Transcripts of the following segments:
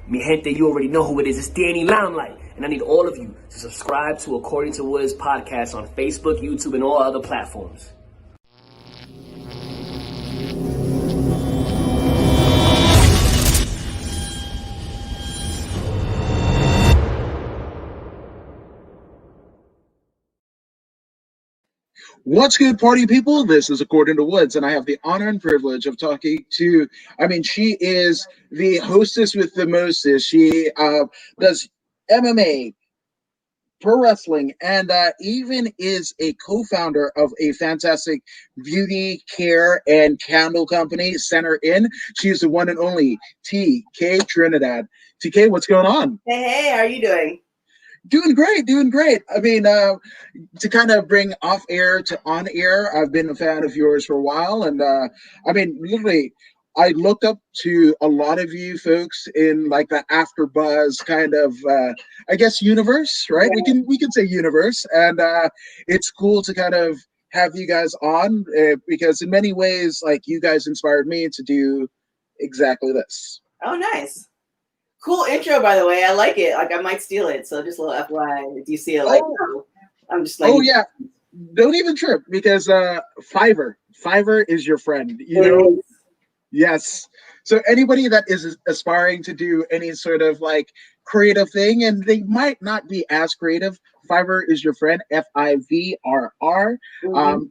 Mi gente, you already know who it is. It's Danny Limelight. And I need all of you to subscribe to According to Woods podcast on Facebook, YouTube, and all other platforms. What's good, party people? This is According to Woods, and I have the honor and privilege of talking to, she is the hostess with the mostest. She does MMA, pro wrestling, and even is a co-founder of a fantastic beauty care and candle company, Center In. She is the one and only TK Trinidad. TK, what's going on? Hey, how are you doing? Doing great. To kind of bring off air to on air, I've been a fan of yours for a while, and literally, I looked up to a lot of you folks in like the after buzz kind of, universe, right? Yeah. We can say universe, and it's cool to kind of have you guys on because in many ways, like you guys inspired me to do exactly this. Oh, nice. Cool intro, by the way. I like it. Like, I might steal it. So just a little FYI. If you see it, I'm just like, oh yeah, don't even trip because Fiverr is your friend. Yes. So anybody that is aspiring to do any sort of like creative thing, and they might not be as creative, Fiverr is your friend. FIVRR. Mm-hmm.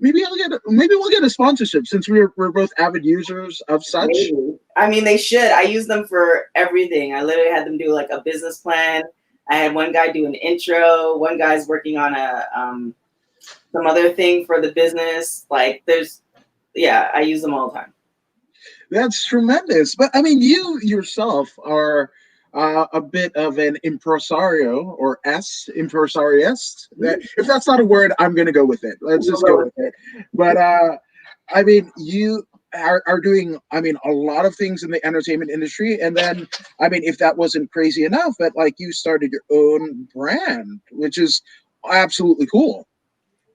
Maybe we'll get a sponsorship since we're both avid users of such. Maybe. I mean, they should. I use them for everything. I literally had them do like a business plan. I had one guy do an intro. One guy's working on a some other thing for the business. Like, I use them all the time. That's tremendous. But I mean, you yourself are a bit of an impresario or impresariist. If that's not a word, I'm going to go with it. Let's just go with it. But you are doing, a lot of things in the entertainment industry. And then, if that wasn't crazy enough, but like you started your own brand, which is absolutely cool.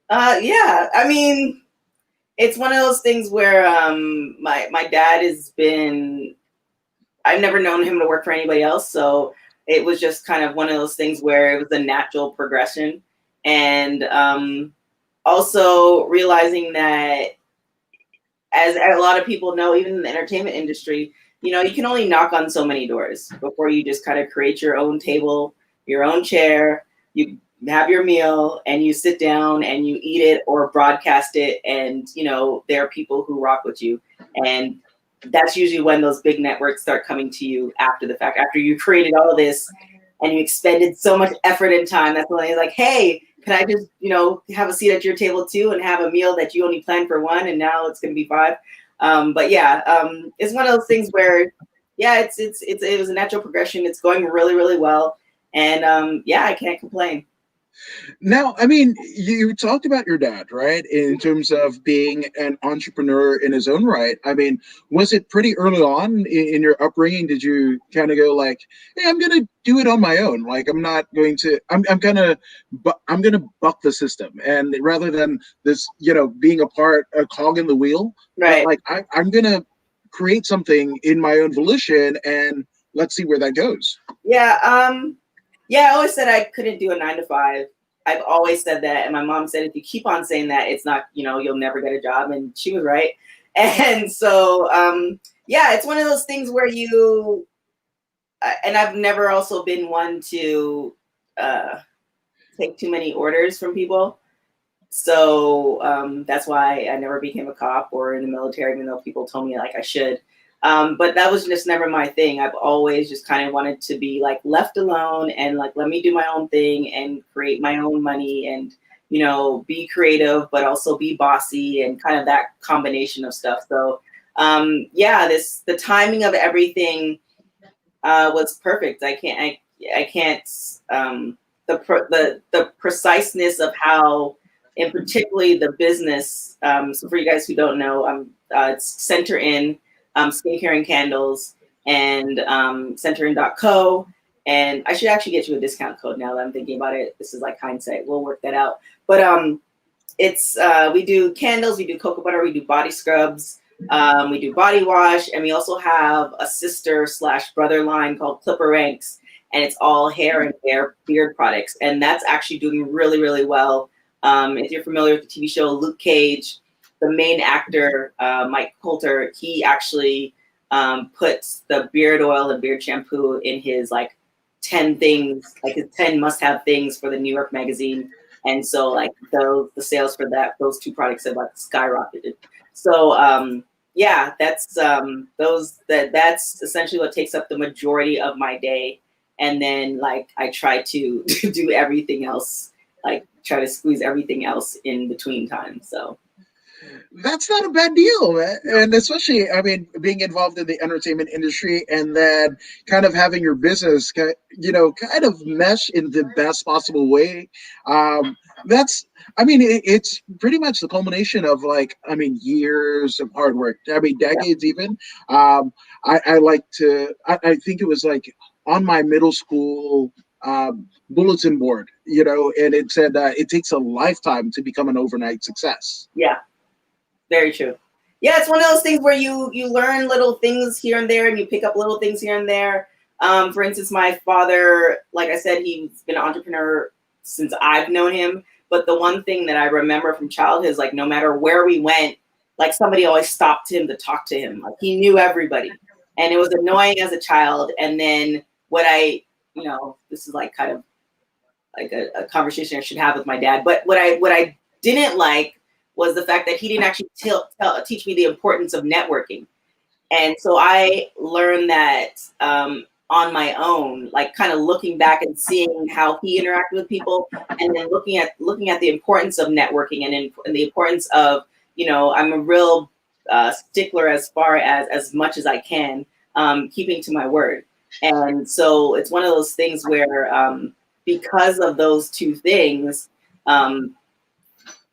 Yeah. I mean, it's one of those things where my dad I've never known him to work for anybody else. So it was just kind of one of those things where it was a natural progression. And also realizing that, as a lot of people know, even in the entertainment industry, you can only knock on so many doors before you just kind of create your own table, your own chair, you have your meal and you sit down and you eat it or broadcast it. And, there are people who rock with you. And that's usually when those big networks start coming to you after the fact, after you created all this and you expended so much effort and time. That's when they're like, hey, can I just, have a seat at your table too and have a meal that you only planned for one and now it's going to be 5. It's one of those things where, it was a natural progression. It's going really, really well. And I can't complain. Now, you talked about your dad, right? In terms of being an entrepreneur in his own right. Was it pretty early on in your upbringing? Did you kind of go like, hey, I'm going to do it on my own. Like, I'm going to buck the system. And rather than this, being a cog in the wheel, right? Like I'm going to create something in my own volition and let's see where that goes. Yeah. I always said I couldn't do a 9 to 5. I've always said that. And my mom said, if you keep on saying that, it's not, you'll never get a job. And she was right. And so, it's one of those things where and I've never also been one to take too many orders from people. So that's why I never became a cop or in the military, even though people told me like I should. But that was just never my thing. I've always just kind of wanted to be like left alone and like, let me do my own thing and create my own money and, be creative, but also be bossy and kind of that combination of stuff. So, the timing of everything was perfect. The preciseness of how, and particularly the business. So for you guys who don't know, it's Center In. Skincare and candles, and centerin.co. And I should actually get you a discount code now that I'm thinking about it. This is like hindsight. We'll work that out. But it's we do candles, we do cocoa butter, we do body scrubs, We do body wash, and we also have a sister / brother line called Clipper Ranks, and it's all hair and beard products, and that's actually doing really, really well. If you're familiar with the TV show Luke Cage, the main actor, Mike Coulter, he actually puts the beard oil and beard shampoo in his like 10 things, like his 10 must-have things for the New York Magazine. And so like the sales for those two products have like skyrocketed. So yeah, that's that's essentially what takes up the majority of my day. And then like I try to do everything else, like try to squeeze everything else in between time. So That's not a bad deal, man. And especially, I mean, being involved in the entertainment industry and then kind of having your business, kind of mesh in the best possible way. That's, I mean, it's pretty much the culmination of like, I mean, years of hard work. I mean, yeah, decades even. I like to, I think it was like on my middle school bulletin board, and it said it takes a lifetime to become an overnight success. yeah. Very true. Yeah, it's one of those things where you learn little things here and there, and you pick up little things here and there. For instance, my father, like I said, he's been an entrepreneur since I've known him. But the one thing that I remember from childhood is like no matter where we went, like somebody always stopped him to talk to him. Like he knew everybody, and it was annoying as a child. And then this is like kind of like a conversation I should have with my dad. But what I didn't like was the fact that he didn't actually teach me the importance of networking. And so I learned that on my own, like kind of looking back and seeing how he interacted with people, and then looking at the importance of networking and the importance of, I'm a real stickler as far as much as I can, keeping to my word. And so it's one of those things where because of those two things,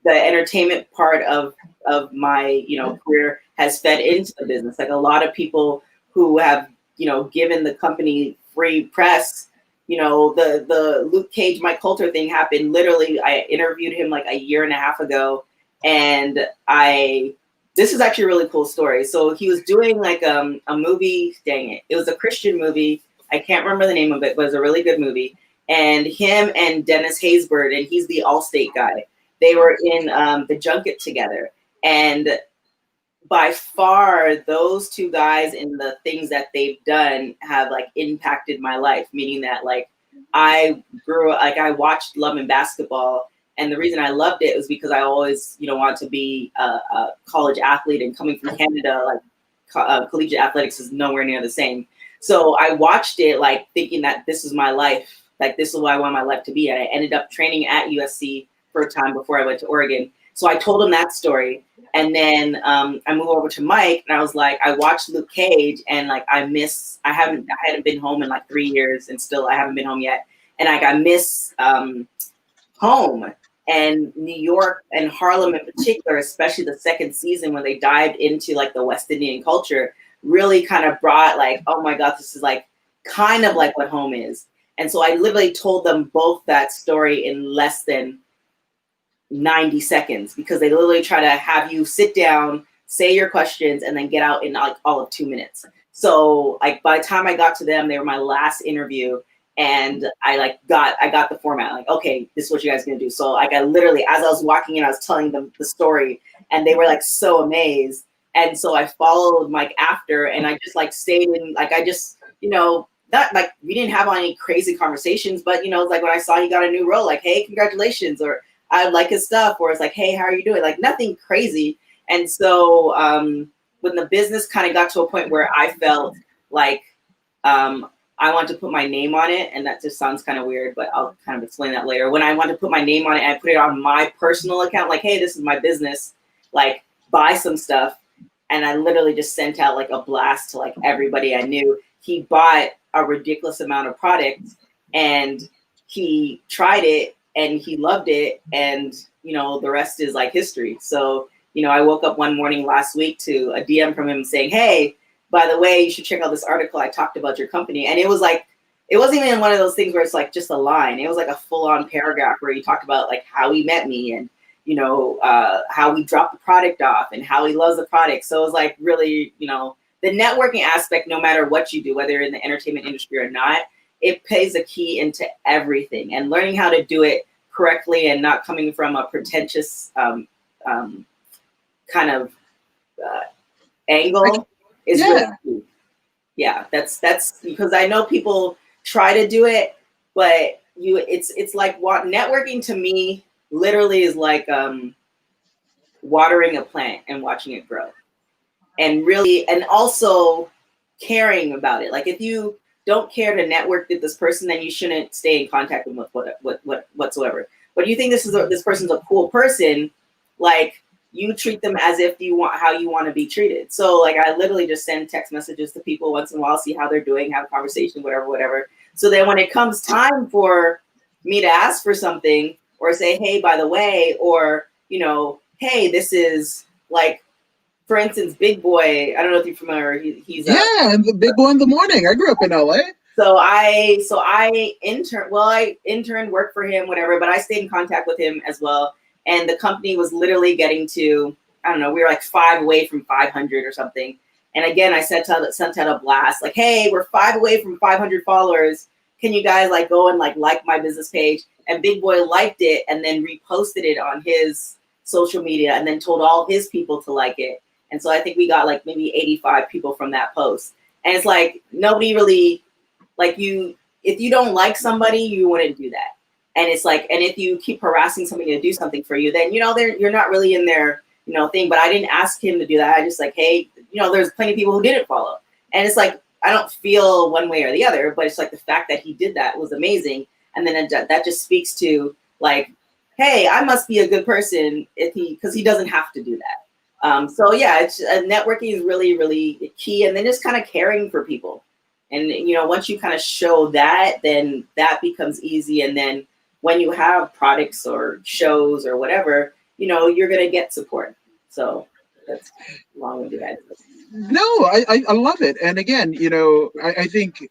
the entertainment part of my career has fed into the business. Like a lot of people who have given the company free press. The Luke Cage Mike Coulter thing happened literally. I interviewed him like a year and a half ago, and this is actually a really cool story. So he was doing like a movie. Dang it, it was a Christian movie. I can't remember the name of it, but it was a really good movie. And him and Dennis Haysbert, and he's the Allstate guy. They were in the junket together, and by far, those two guys and the things that they've done have like impacted my life. Meaning that like I watched Love and Basketball, and the reason I loved it was because I always wanted to be a college athlete, and coming from Canada, like collegiate athletics is nowhere near the same. So I watched it like thinking that this is my life, like this is what I want my life to be, and I ended up training at USC for a time before I went to Oregon. So I told him that story. And then I moved over to Mike, and I was like, I watched Luke Cage, and like I hadn't been home in like 3 years, and still I haven't been home yet. And like I miss home, and New York and Harlem in particular, especially the second season when they dived into like the West Indian culture, really kind of brought like, oh my God, this is like kind of like what home is. And so I literally told them both that story in less than 90 seconds, because they literally try to have you sit down, say your questions, and then get out in like all of 2 minutes. So like by the time I got to them, they were my last interview, and I got the format, like, okay, this is what you guys are gonna do. So like I literally, as I was walking in, I was telling them the story, and they were like so amazed. And so I followed Mike after, and I just like stayed in, like I just, not like we didn't have any crazy conversations, but like when I saw he got a new role, like, hey, congratulations, or I like his stuff, or it's like, hey, how are you doing? Like nothing crazy. And so when the business kind of got to a point where I felt like I wanted to put my name on it, and that just sounds kind of weird, but I'll kind of explain that later. When I wanted to put my name on it, and I put it on my personal account, like, hey, this is my business, like buy some stuff. And I literally just sent out like a blast to like everybody I knew. He bought a ridiculous amount of products, and he tried it, and he loved it, and the rest is like history. So I woke up one morning last week to a DM from him saying, hey, by the way, you should check out this article I talked about your company. And it was like, it wasn't even one of those things where it's like just a line. It was like a full-on paragraph where he talked about like how he met me, and how we drop the product off and how he loves the product. So it's like really, the networking aspect, no matter what you do, whether you're in the entertainment industry or not, it plays a key into everything, and learning how to do it correctly and not coming from a pretentious kind of angle is really key. Yeah, that's because I know people try to do it, but it's like what networking to me literally is like watering a plant and watching it grow, and really, and also caring about it. Like if you don't care to network with this person, then you shouldn't stay in contact with what whatsoever. But you think this person's a cool person, like you treat them as if how you want to be treated. So like I literally just send text messages to people once in a while, see how they're doing, have a conversation, whatever. So then when it comes time for me to ask for something or say, hey, by the way, or hey, this is like, for instance, Big Boy. I don't know if you're familiar. He's the Big Boy in the Morning. I grew up in LA. So I interned, worked for him, whatever, but I stayed in contact with him as well. And the company was literally getting to, I don't know, we were like 5 away from 500 or something. And again, I sent out a blast like, hey, we're 5 away from 500 followers. Can you guys like go and like my business page? And Big Boy liked it and then reposted it on his social media and then told all his people to like it. And so I think we got like maybe 85 people from that post. And it's like, nobody really, like if you don't like somebody, you wouldn't do that. And it's like, and if you keep harassing somebody to do something for you, then, you're not really in their, thing. But I didn't ask him to do that. I just like, hey, there's plenty of people who didn't follow. And it's like, I don't feel one way or the other, but it's like the fact that he did that was amazing. And then that just speaks to like, hey, I must be a good person because he doesn't have to do that. So yeah, it's networking is really, really key. And then just kind of caring for people. And, once you kind of show that, then that becomes easy. And then when you have products or shows or whatever, you're going to get support. So that's long-winded answer. No, I love it. And again, I think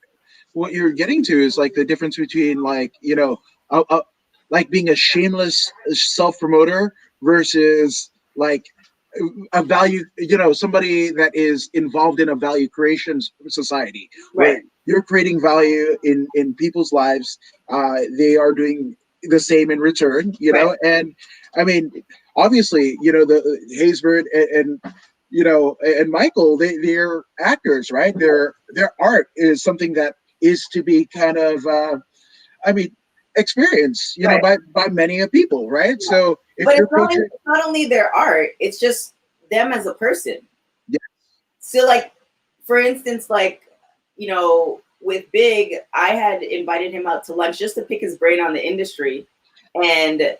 what you're getting to is like the difference between like, like being a shameless self-promoter versus like a value, somebody that is involved in a value creation society, right? Where you're creating value in people's lives. They are doing the same in return, Right. And I mean, obviously, the Haysbert and and Michael, they're actors, right? Their art is something that is to be kind of, experienced, Right. by many people, right? Yeah. So if but you're it's not only their art, it's just them as a person. Yeah. So like, for instance, like, with Big, I had invited him out to lunch just to pick his brain on the industry. And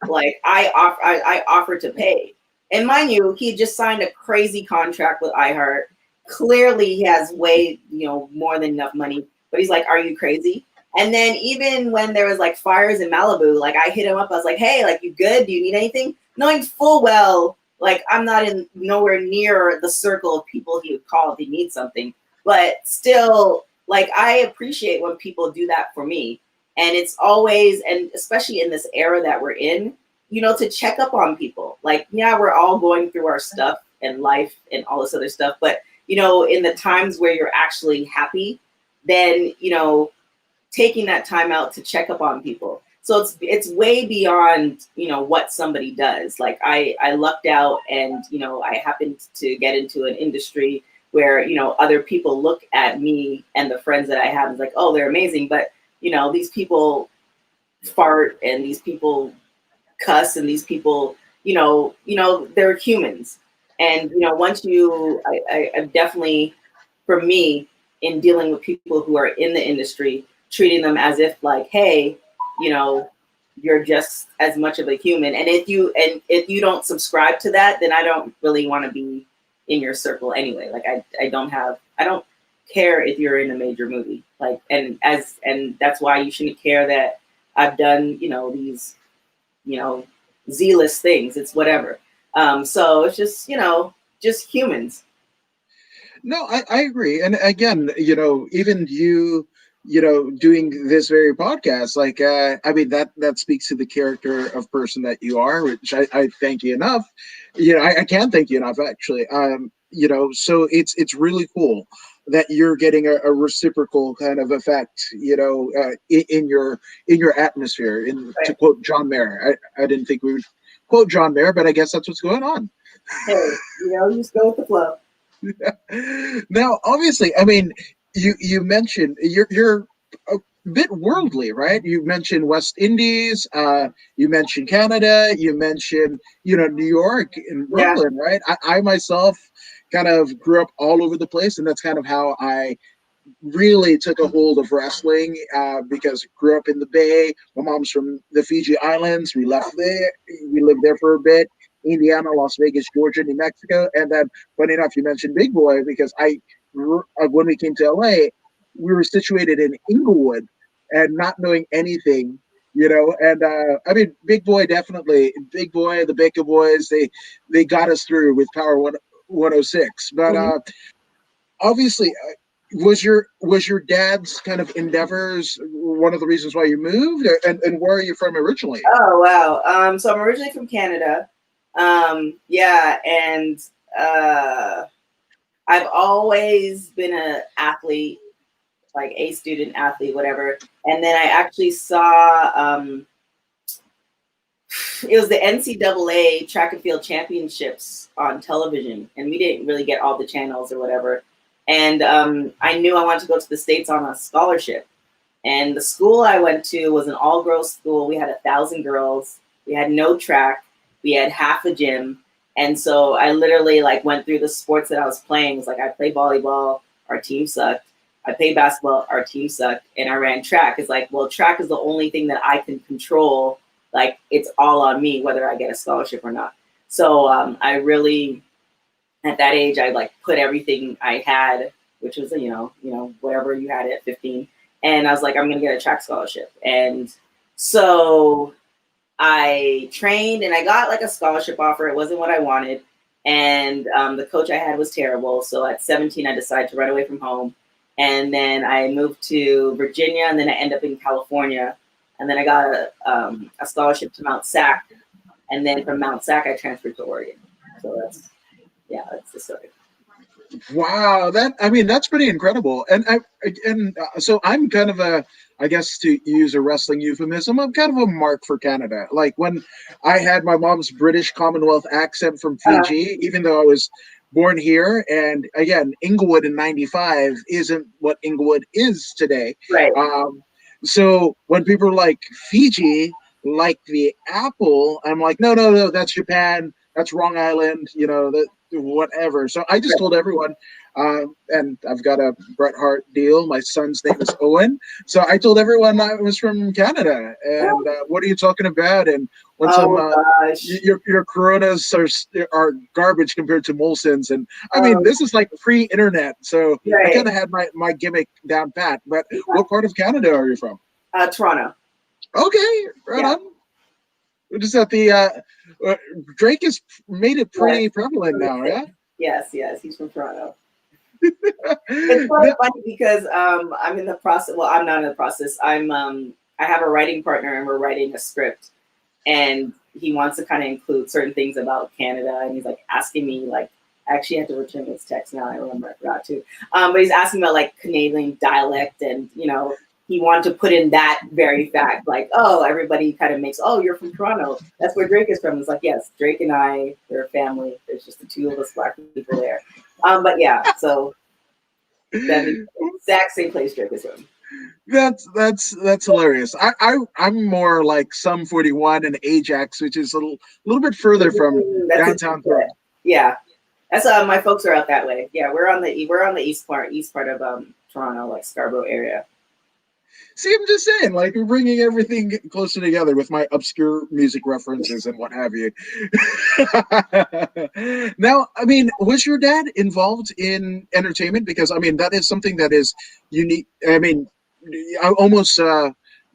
like, I offered to pay. And mind you, he just signed a crazy contract with iHeart. Clearly he has way, more than enough money, but he's like, are you crazy? And then even when there was like fires in Malibu, like I hit him up, I was like, hey, like, you good? Do you need anything? Knowing full well, like I'm not nowhere near the circle of people he would call if he needs something. But still, like, I appreciate when people do that for me. And it's always, and especially in this era that we're in, to check up on people. Like, yeah, we're all going through our stuff and life and all this other stuff. But, in the times where you're actually happy, then, taking that time out to check up on people. So it's way beyond, what somebody does. Like I lucked out and, I happened to get into an industry where, other people look at me and the friends that I have is like, oh, they're amazing. But, these people fart and these people cuss and these people, they're humans. And, once I definitely, for me, in dealing with people who are in the industry, treating them as if like, hey, you're just as much of a human. And if you don't subscribe to that, then I don't really want to be in your circle anyway. Like I don't care if you're in a major movie. Like, and that's why you shouldn't care that I've done, these, Z-list things. It's whatever. So it's just humans. No, I agree. And again, even you doing this very podcast. Like, I mean, that speaks to the character of person that you are, which I thank you enough. I can't thank you enough, actually. So it's really cool that you're getting a reciprocal kind of effect, in your atmosphere. In to Right. quote John Mayer, I didn't think we would quote John Mayer, but I guess that's what's going on. Hey, you just go with the flow. Now, obviously, I mean, you mentioned you're a bit worldly, right? You mentioned West Indies, you mentioned Canada, you mentioned New York and Yeah. Brooklyn, right? I myself kind of grew up all over the place, and that's kind of how I really took a hold of wrestling, because I grew up in the Bay. My mom's from the Fiji Islands. We left there. We lived there for a bit. Indiana, Las Vegas, Georgia, New Mexico, and then, funny enough, you mentioned Big Boy because when we came to LA, we were situated in Inglewood, and not knowing anything, and I mean, Big Boy, definitely, Big Boy, the Baker Boys, they got us through with Power 106, but Mhm. obviously, was your dad's kind of endeavors one of the reasons why you moved, and where are you from originally? Oh wow. So I'm originally from Canada. Yeah, and uh, I've always been an athlete, like a student athlete, whatever. And then I actually saw it was the NCAA track and field championships on television, and we didn't really get all the channels or whatever. And I knew I wanted to go to the States on a scholarship. And the school I went to was an all-girls school. We had 1,000 girls. We had no track. We had half a gym. And so I literally like went through the sports that I was playing. It was like I played volleyball, our team sucked. I played basketball, our team sucked, and I ran track. It's like, well, track is the only thing that I can control. Like it's all on me whether I get a scholarship or not. So I really, at that age, I like put everything I had, which was whatever you had at 15, and I was like, I'm gonna get a track scholarship. And so I trained and I got like a scholarship offer. It wasn't what I wanted, and the coach I had was terrible. So at 17, I decided to run away from home, and then I moved to Virginia, and then I ended up in California, and then I got a scholarship to Mount Sac, and then from Mount Sac I transferred to Oregon. So that's the story. Wow, I mean, that's pretty incredible. So I'm kind of I guess, to use a wrestling euphemism, I'm kind of a mark for Canada. Like when I had my mom's British Commonwealth accent from Uh, Fiji, even though I was born here, and again, Inglewood in '95 isn't what Inglewood is today. right. So when people are like Fiji, like the apple, I'm like, no, no, no, that's Japan. That's wrong island. That whatever. So I just told everyone, and I've got a Bret Hart deal. My son's name is Owen. So I told everyone I was from Canada. And what are you talking about? And when some Oh gosh. your Coronas are garbage compared to Molson's, and I mean, Um, this is like pre-internet, so I right. kind of had my gimmick down pat. But what part of Canada are you from? Toronto. Okay, right Yeah. on. We're just at the Drake has made it Yes. pretty prevalent now, yeah. Yes. Yes. He's from Toronto. It's so funny because I'm in the process. Well, I'm not in the process. I have a writing partner and we're writing a script, and he wants to kind of include certain things about Canada, and he's like asking me like. I actually have to return this text now. I remember I forgot to. But he's asking about like Canadian dialect, and he wanted to put in that very fact, like, oh, everybody kind of makes, oh, you're from Toronto. That's where Drake is from. It's like, yes, Drake and I, we're a family. There's just the two of us black people there. But yeah, so that exact same place Drake is from. That's hilarious. I'm more like Sum 41 and Ajax, which is a little bit further from That's downtown Toronto. yeah. That's my folks are out that way. Yeah, we're on the east part of Toronto, like Scarborough area. See, I'm just saying, like, we're bringing everything closer together with my obscure music references and what have you. Now, I mean, was your dad involved in entertainment? Because, I mean, that is something that is unique. I mean, I almost,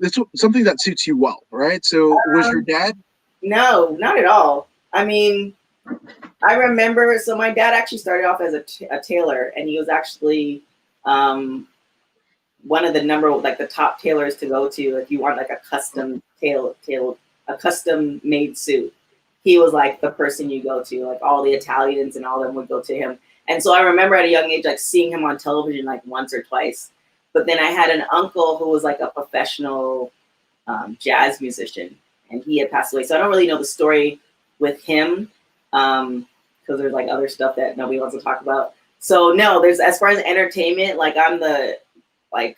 it's something that suits you well, right? So, was your Um, dad? no, not at all. I mean, I remember. So my dad actually started off as a tailor, and he was actually um, one of the the top tailors to go to if you want like a custom a custom made suit. He was like the person you go to, like all the Italians and all of them would go to him. And so I remember at a young age, like seeing him on television like once or twice. But then I had an uncle who was like a professional jazz musician, and he had passed away. So I don't really know the story with him because there's like other stuff that nobody wants to talk about. So no, there's, as far as entertainment, like I'm the, like,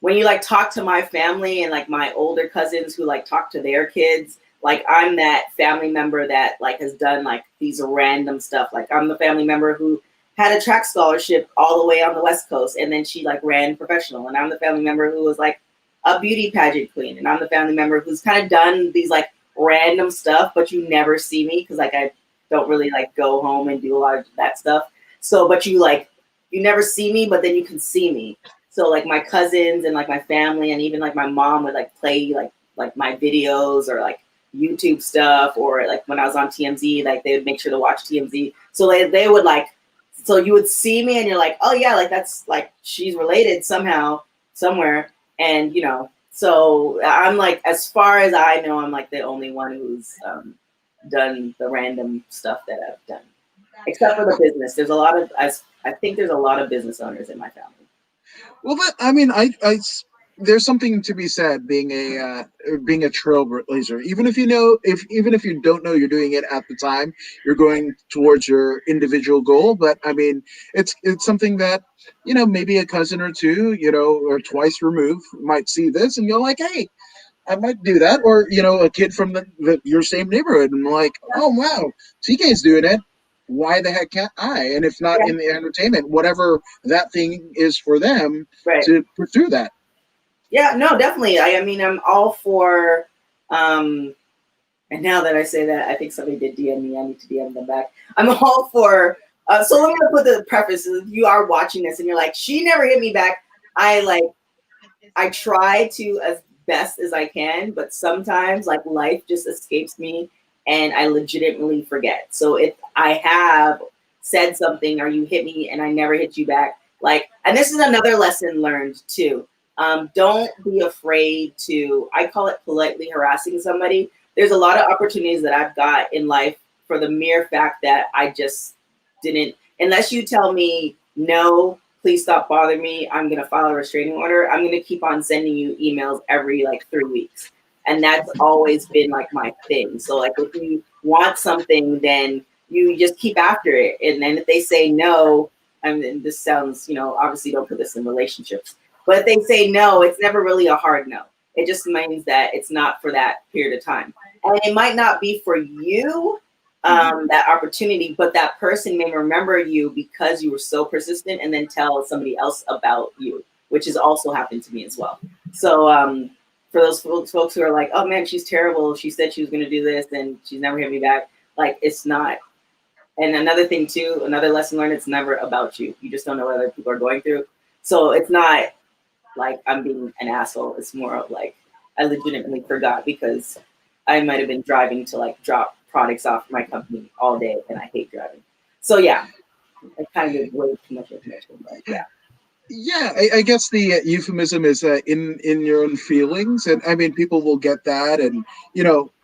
when you like talk to my family and like my older cousins who like talk to their kids, like I'm that family member that like has done like these random stuff. Like I'm the family member who had a track scholarship all the way on the West Coast, and then she like ran professional. And I'm the family member who was like a beauty pageant queen. And I'm the family member who's kind of done these like random stuff, but you never see me because like I don't really like go home and do a lot of that stuff. So, but you never see me, but then you can see me. So like my cousins and like my family and even like my mom would like play like my videos or like YouTube stuff, or like when I was on TMZ, like they would make sure to watch TMZ. So they would like, so you would see me and you're like, oh yeah, like that's like she's related somehow, somewhere. And so I'm like, as far as I know, I'm like the only one who's done the random stuff that I've done, except for the business. There's a lot of, I think there's a lot of business owners in my family. Well, there's something to be said being a trailblazer. Even if you don't know you're doing it at the time, you're going towards your individual goal. But I mean, it's something that maybe a cousin or two, or twice removed might see this and you're like, hey, I might do that, or a kid from your same neighborhood and like, oh wow, TK's doing it. Why the heck can't I? And if not in the entertainment, whatever that thing is for them, to pursue that. Yeah, no, definitely. I mean, I'm all for, and now that I say that, I think somebody did DM me. I need to DM them back. I'm all for, so let me put the preface. If you are watching this and you're like, she never hit me back. I try to as best as I can, but sometimes like life just escapes me and I legitimately forget. So if I have said something or you hit me and I never hit you back, like, and this is another lesson learned too. Don't be afraid to, I call it politely harassing somebody. There's a lot of opportunities that I've got in life for the mere fact that I just didn't, unless you tell me, no, please stop bothering me, I'm going to file a restraining order. I'm going to keep on sending you emails every like 3 weeks. And that's always been like my thing. So like if you want something, then you just keep after it. And then if they say no, I mean, this sounds, obviously don't put this in relationships, but if they say no, it's never really a hard no. It just means that it's not for that period of time. And it might not be for you, that opportunity, but that person may remember you because you were so persistent and then tell somebody else about you, which has also happened to me as well. So for those folks who are like, oh man, she's terrible. She said she was going to do this and she's never hit me back. Like, it's not. And another thing too, another lesson learned, it's never about you. You just don't know what other people are going through. So it's not like I'm being an asshole. It's more of like, I legitimately forgot because I might have been driving to like drop products off my company all day and I hate driving. So yeah, I kind of way too much information, but yeah. Yeah, I guess the euphemism is in your own feelings, and I mean people will get that, and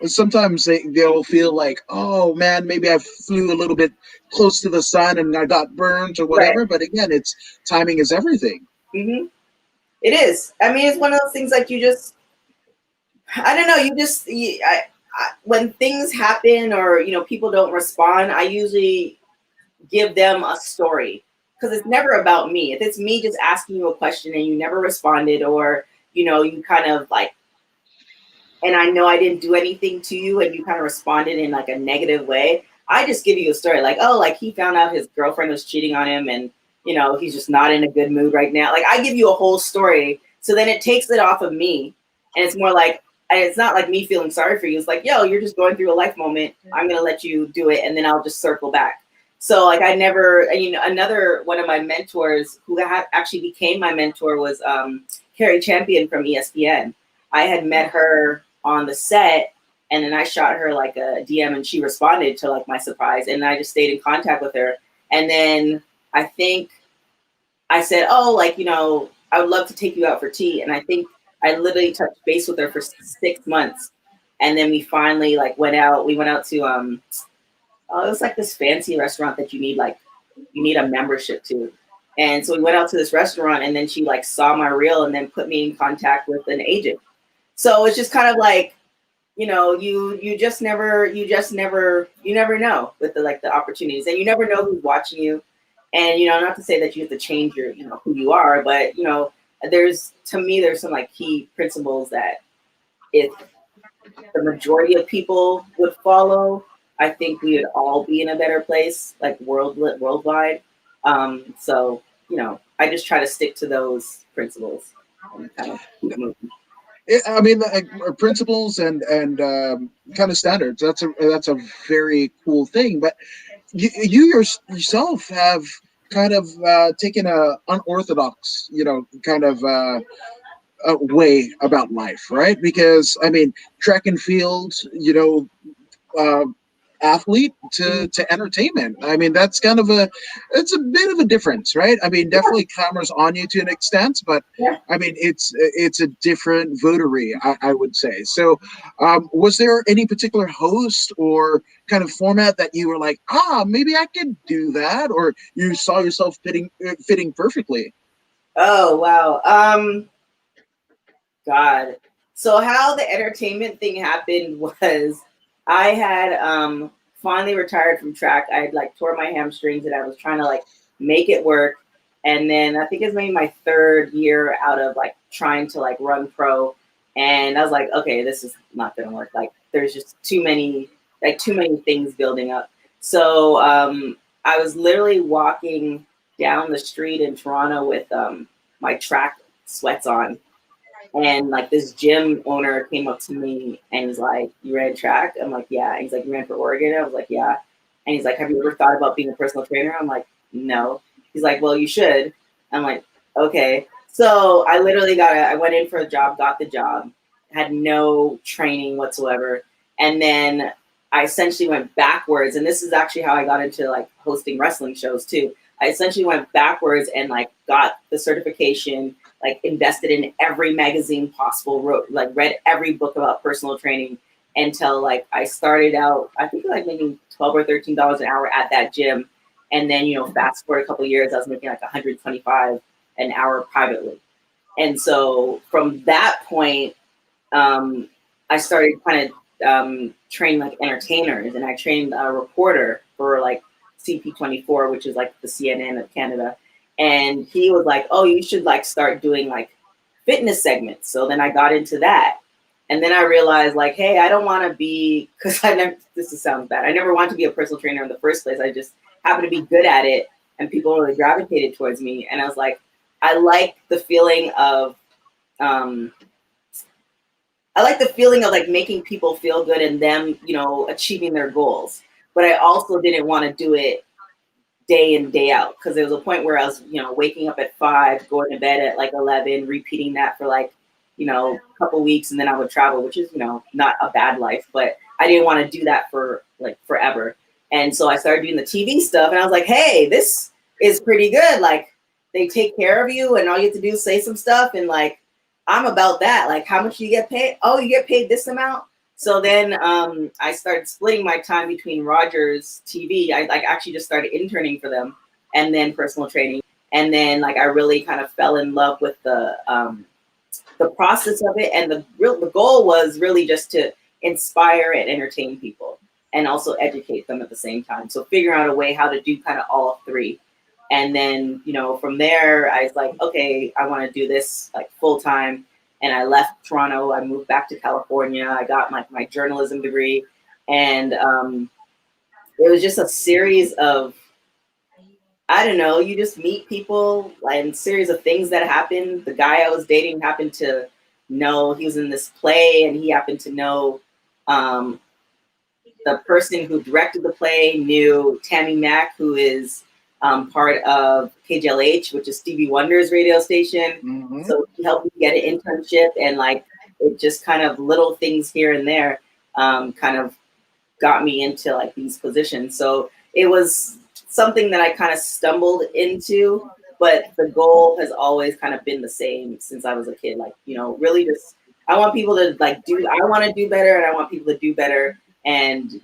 sometimes they'll feel like, oh man, maybe I flew a little bit close to the sun and I got burnt or whatever. Right. But again, it's timing is everything. Mm-hmm. It is. I mean, it's one of those things like you just, I don't know, when things happen or people don't respond, I usually give them a story. Because it's never about me. If it's me just asking you a question and you never responded, or you kind of like, and I know I didn't do anything to you and you kind of responded in like a negative way, I just give you a story like, oh, like he found out his girlfriend was cheating on him and he's just not in a good mood right now. Like I give you a whole story, so then it takes it off of me, and it's more like, it's not like me feeling sorry for you. It's like, yo, you're just going through a life moment. I'm gonna let you do it, and then I'll just circle back. So like I never, another one of my mentors who actually became my mentor was Carrie Champion from ESPN. I had met her on the set, and then I shot her like a DM and she responded to like my surprise, and I just stayed in contact with her. And then I think I said, oh, like, I would love to take you out for tea. And I think I literally touched base with her for 6 months. And then we finally like went out. We went out to oh, it was like this fancy restaurant that you need a membership to. And so we went out to this restaurant, and then she like saw my reel and then put me in contact with an agent. So it's just kind of like, you know, you never know with the opportunities, and you never know who's watching you. And, you know, not to say that you have to change your, you know, who you are, but, you know, there's some like key principles that if the majority of people would follow, I think we would all be in a better place, like worldwide. So, you know, I just try to stick to those principles and kind of keep moving. I mean, principles and kind of standards. That's a very cool thing. But yourself have kind of taken a unorthodox, you know, kind of way about life, right? Because I mean, track and field, you know, athlete to entertainment. I mean, that's kind of it's a bit of a difference, right? I mean, definitely cameras on you to an extent, but Yeah. I mean, it's a different votary, I would say. So, was there any particular host or kind of format that you were like, maybe I could do that, or you saw yourself fitting perfectly? Oh, wow. God. So how the entertainment thing happened was I had finally retired from track. I had like tore my hamstrings and I was trying to like make it work. And then I think it's maybe my third year out of like trying to like run pro. And I was like, okay, this is not gonna work. Like there's just too many things building up. So I was literally walking down the street in Toronto with my track sweats on, and like this gym owner came up to me and he's like, "You ran track?" I'm like, "Yeah." And he's like, "You ran for Oregon?" I was like, "Yeah." And he's like, "Have you ever thought about being a personal trainer?" I'm like, "No." He's like, "Well, you should." I'm like, "Okay." So I literally I went in for a job, got the job, had no training whatsoever. And then I essentially went backwards. And this is actually how I got into like hosting wrestling shows too. I essentially went backwards and like got the certification, like invested in every magazine possible, read every book about personal training until like I started out, I think like making $12 or $13 an hour at that gym. And then, you know, fast forward a couple of years, I was making like 125 an hour privately. And so from that point, I started kind of training like entertainers, and I trained a reporter for like CP24, which is like the CNN of Canada. And he was like, "Oh, you should like start doing like fitness segments." So then I got into that. And then I realized like, hey, I don't want to be, because this sounds bad. I never wanted to be a personal trainer in the first place. I just happened to be good at it and people really gravitated towards me. And I was like, I like the feeling of, like making people feel good and them, you know, achieving their goals. But I also didn't want to do it day in, day out, because there was a point where I was, you know, waking up at 5, going to bed at like 11, repeating that for like, you know, a couple weeks, and then I would travel, which is, you know, not a bad life, but I didn't want to do that for like forever. And so I started doing the TV stuff, and I was like, hey, this is pretty good. Like they take care of you, and all you have to do is say some stuff, and like I'm about that. Like, how much do you get paid? Oh, you get paid this amount. So then I started splitting my time between Rogers TV. I like actually just started interning for them, and then personal training. And then like I really kind of fell in love with the process of it. And the goal was really just to inspire and entertain people and also educate them at the same time. So figure out a way how to do kind of all three. And then, you know, from there, I was like, okay, I want to do this like full time. And I left Toronto. I moved back to California. I got my journalism degree. And it was just a series of, I don't know, you just meet people and series of things that happened. The guy I was dating happened to know, he was in this play, and he happened to know the person who directed the play knew Tammy Mack, who is part of KJLH, which is Stevie Wonder's radio station. Mm-hmm. So he helped me get an internship, and like it just kind of little things here and there kind of got me into like these positions. So it was something that I kind of stumbled into, but the goal has always kind of been the same since I was a kid. Like, really just, I want people to I want to do better, and I want people to do better. And,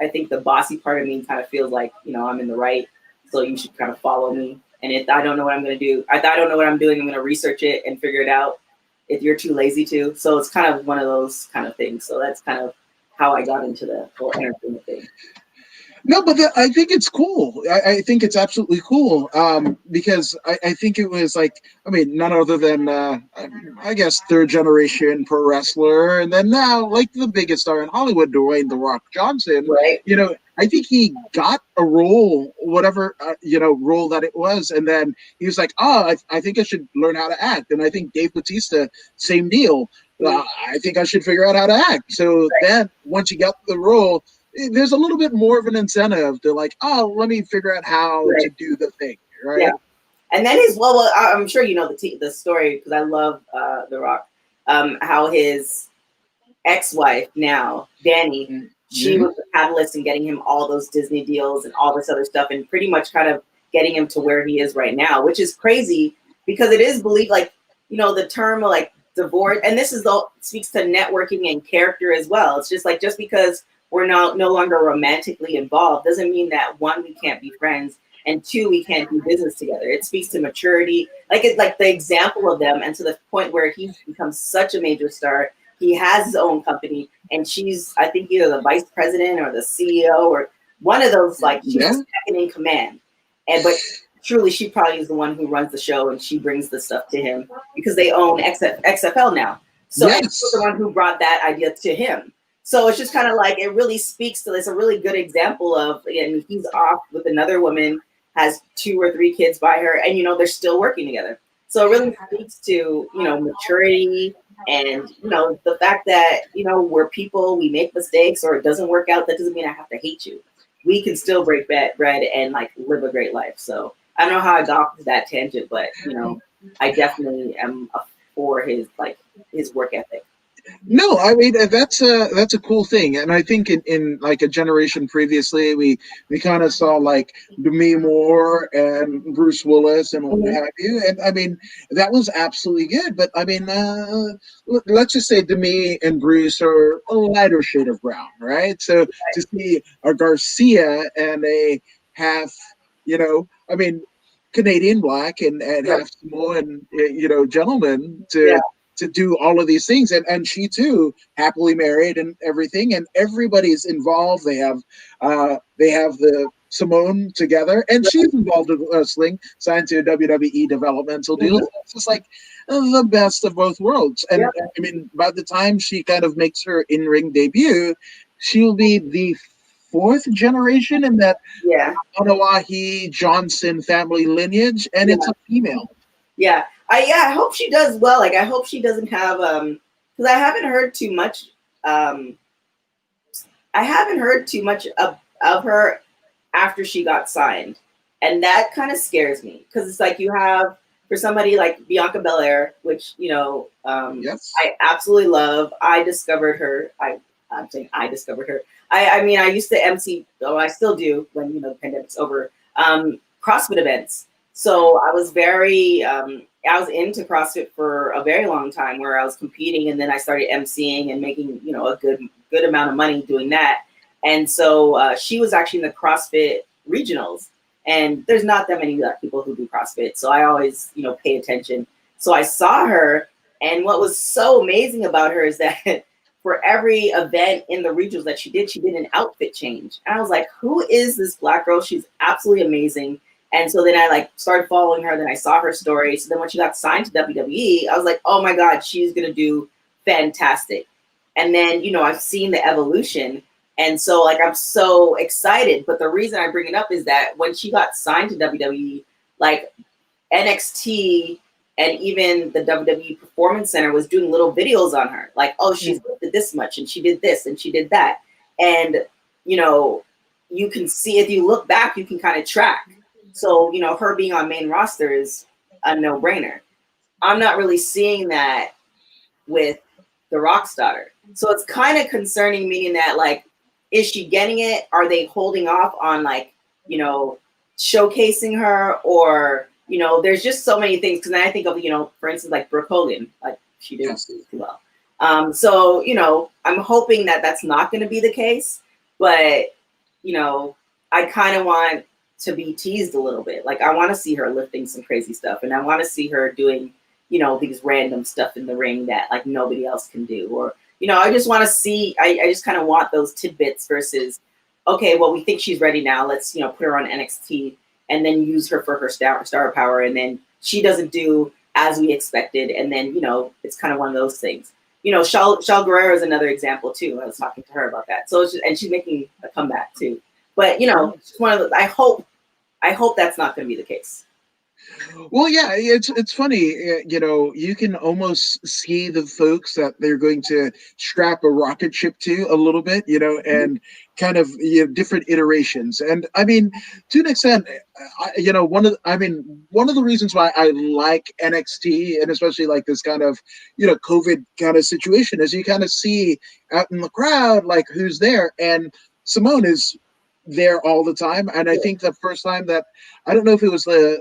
I think the bossy part of me kind of feels like, I'm in the right, so you should kind of follow me. And if I don't know what I'm going to do, if I don't know what I'm doing, I'm going to research it and figure it out if you're too lazy to. So it's kind of one of those kind of things. So that's kind of how I got into the whole entertainment thing. No, but I think it's cool. I think it's absolutely cool because I think it was like, I mean, none other than, I guess, third generation pro wrestler. And then now, like the biggest star in Hollywood, Dwayne The Rock Johnson, right. I think he got a role, whatever, role that it was. And then he was like, I think I should learn how to act. And I think Dave Bautista, same deal. I think I should figure out how to act. So then once you got the role, there's a little bit more of an incentive to like, let me figure out how to do the thing, right? Yeah. And then I'm sure you know the story because I love The Rock. How his ex-wife now, Danny, she was the catalyst in getting him all those Disney deals and all this other stuff, and pretty much kind of getting him to where he is right now, which is crazy because it is believed, like, the term like divorce, and this speaks to networking and character as well. It's just like, just because we're no longer romantically involved doesn't mean that, one, we can't be friends, and two, we can't do business together. It speaks to maturity, like the example of them, and to the point where he's become such a major star. He has his own company, and she's, I think, either the vice president or the CEO or one of those. Like, she's second in command, but truly, she probably is the one who runs the show, and she brings the stuff to him because they own XFL now. So she's the one who brought that idea to him. So it's just kind of like, it really speaks to this. A really good example of, and he's off with another woman, has 2 or 3 kids by her, and they're still working together. So it really speaks to maturity, and the fact that we're people, we make mistakes, or it doesn't work out. That doesn't mean I have to hate you. We can still break bread and like live a great life. So I don't know how I got off that tangent, but I definitely am for his work ethic. No, I mean that's a cool thing, and I think in like a generation previously, we kind of saw like Demi Moore and Bruce Willis and what have you, and I mean that was absolutely good. But I mean, let's just say Demi and Bruce are a lighter shade of brown, right? So to see a Garcia and a half, I mean, Canadian black and half Samoan, gentleman to do all of these things, and she too happily married and everything, and everybody's involved. They have the Simone together, and she's involved in wrestling, signed to a WWE developmental deal. It's just like the best of both worlds. And I mean, by the time she kind of makes her in-ring debut, she'll be the 4th generation in that Anawahi Johnson family lineage, and it's a female. Yeah. I hope she does well. Like, I hope she doesn't have because I haven't heard too much. I haven't heard too much of her after she got signed, and that kind of scares me because it's like you have, for somebody like Bianca Belair, which I absolutely love. I discovered her. I'm saying I discovered her. I mean, I used to MC. Oh, I still do when the pandemic's over. CrossFit events. So I was I was into CrossFit for a very long time, where I was competing, and then I started emceeing and making, a good amount of money doing that. And so she was actually in the CrossFit regionals, and there's not that many people who do CrossFit. So I always, pay attention. So I saw her, and what was so amazing about her is that for every event in the regionals that she did an outfit change. And I was like, who is this Black girl? She's absolutely amazing. And so then I started following her. Then I saw her story. So then when she got signed to WWE, I was like, oh my God, she's going to do fantastic. And then, I've seen the evolution. And so I'm so excited. But the reason I bring it up is that when she got signed to WWE, NXT and even the WWE Performance Center was doing little videos on her. Like, oh, she's lifted this much, and she did this, and she did that. And, you can see, if you look back, you can kind of track. So, her being on main roster is a no-brainer. I'm not really seeing that with the Rock's daughter. So it's kind of concerning, meaning that, is she getting it? Are they holding off on, showcasing her? Or there's just so many things. Because then I think of, for instance, like Brooke Hogan, like she didn't do too well. So, I'm hoping that that's not going to be the case, but, I kind of want to be teased a little bit. Like, I want to see her lifting some crazy stuff, and I want to see her doing, these random stuff in the ring that like nobody else can do. Or, I just want to see, I just kind of want those tidbits versus, okay, well, we think she's ready now. Let's, put her on NXT and then use her for her star power. And then she doesn't do as we expected. And then, it's kind of one of those things. Shal Guerrero is another example too. I was talking to her about that. So and she's making a comeback too. But it's just one of those. I hope that's not going to be the case. Well, yeah, it's funny. You can almost see the folks that they're going to strap a rocket ship to a little bit, and kind of different iterations. And I mean, to an extent, one of the reasons why I like NXT, and especially like this kind of COVID kind of situation, is you kind of see out in the crowd like who's there, and Simone is there all the time. And I think the first time that, I don't know if it was the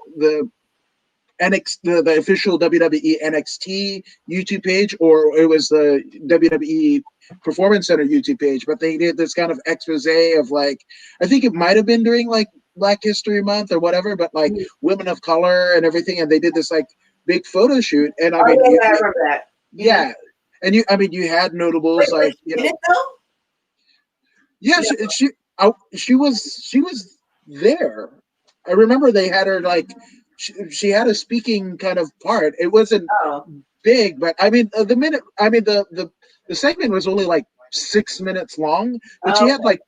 the official WWE NXT YouTube page, or it was the WWE Performance Center YouTube page, but they did this kind of expose of like, I think it might have been during like Black History Month or whatever, but like women of color and everything, and they did this like big photo shoot. And I mean, I remember that. Yeah, and you had notables like yeah, she was there. I remember they had her like she had a speaking kind of part. It wasn't big, but I mean the segment was only like 6 minutes long, but she had like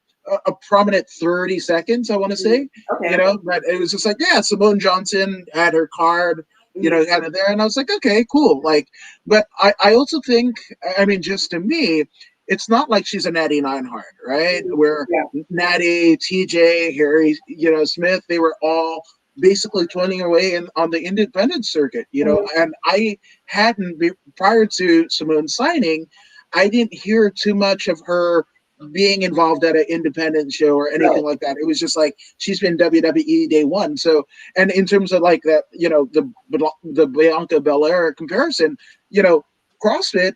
a prominent 30 seconds, I want to say. But it was just like, yeah, Simone Johnson had her card, had it there, and I was like, okay, cool. Like, but I also think, I mean, just to me, it's not like she's a Natty Neidhart, right? Where Natty, TJ, Harry, Smith, they were all basically toiling away on the independent circuit, and I hadn't, prior to Simone signing, I didn't hear too much of her being involved at an independent show or anything like that. It was just like, she's been WWE day one. So, and in terms of like that, the Bianca Belair comparison, CrossFit,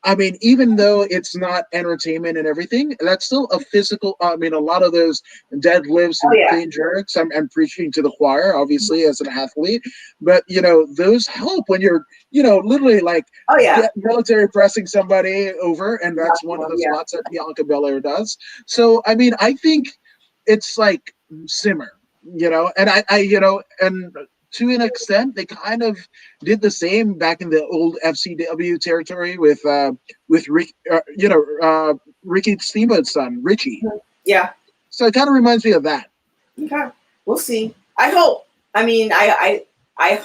I mean, even though it's not entertainment and everything, that's still a physical. I mean, a lot of those deadlifts and clean jerks, I'm preaching to the choir, obviously, as an athlete. But, those help when you're, literally like military pressing somebody over. And that's one of the spots that Bianca Belair does. So, I mean, I think it's like simmer, and and to an extent, they kind of did the same back in the old FCW territory with Rick, Ricky Steamboat's son, Richie. Yeah. So it kind of reminds me of that. Okay, we'll see. I hope. I mean, I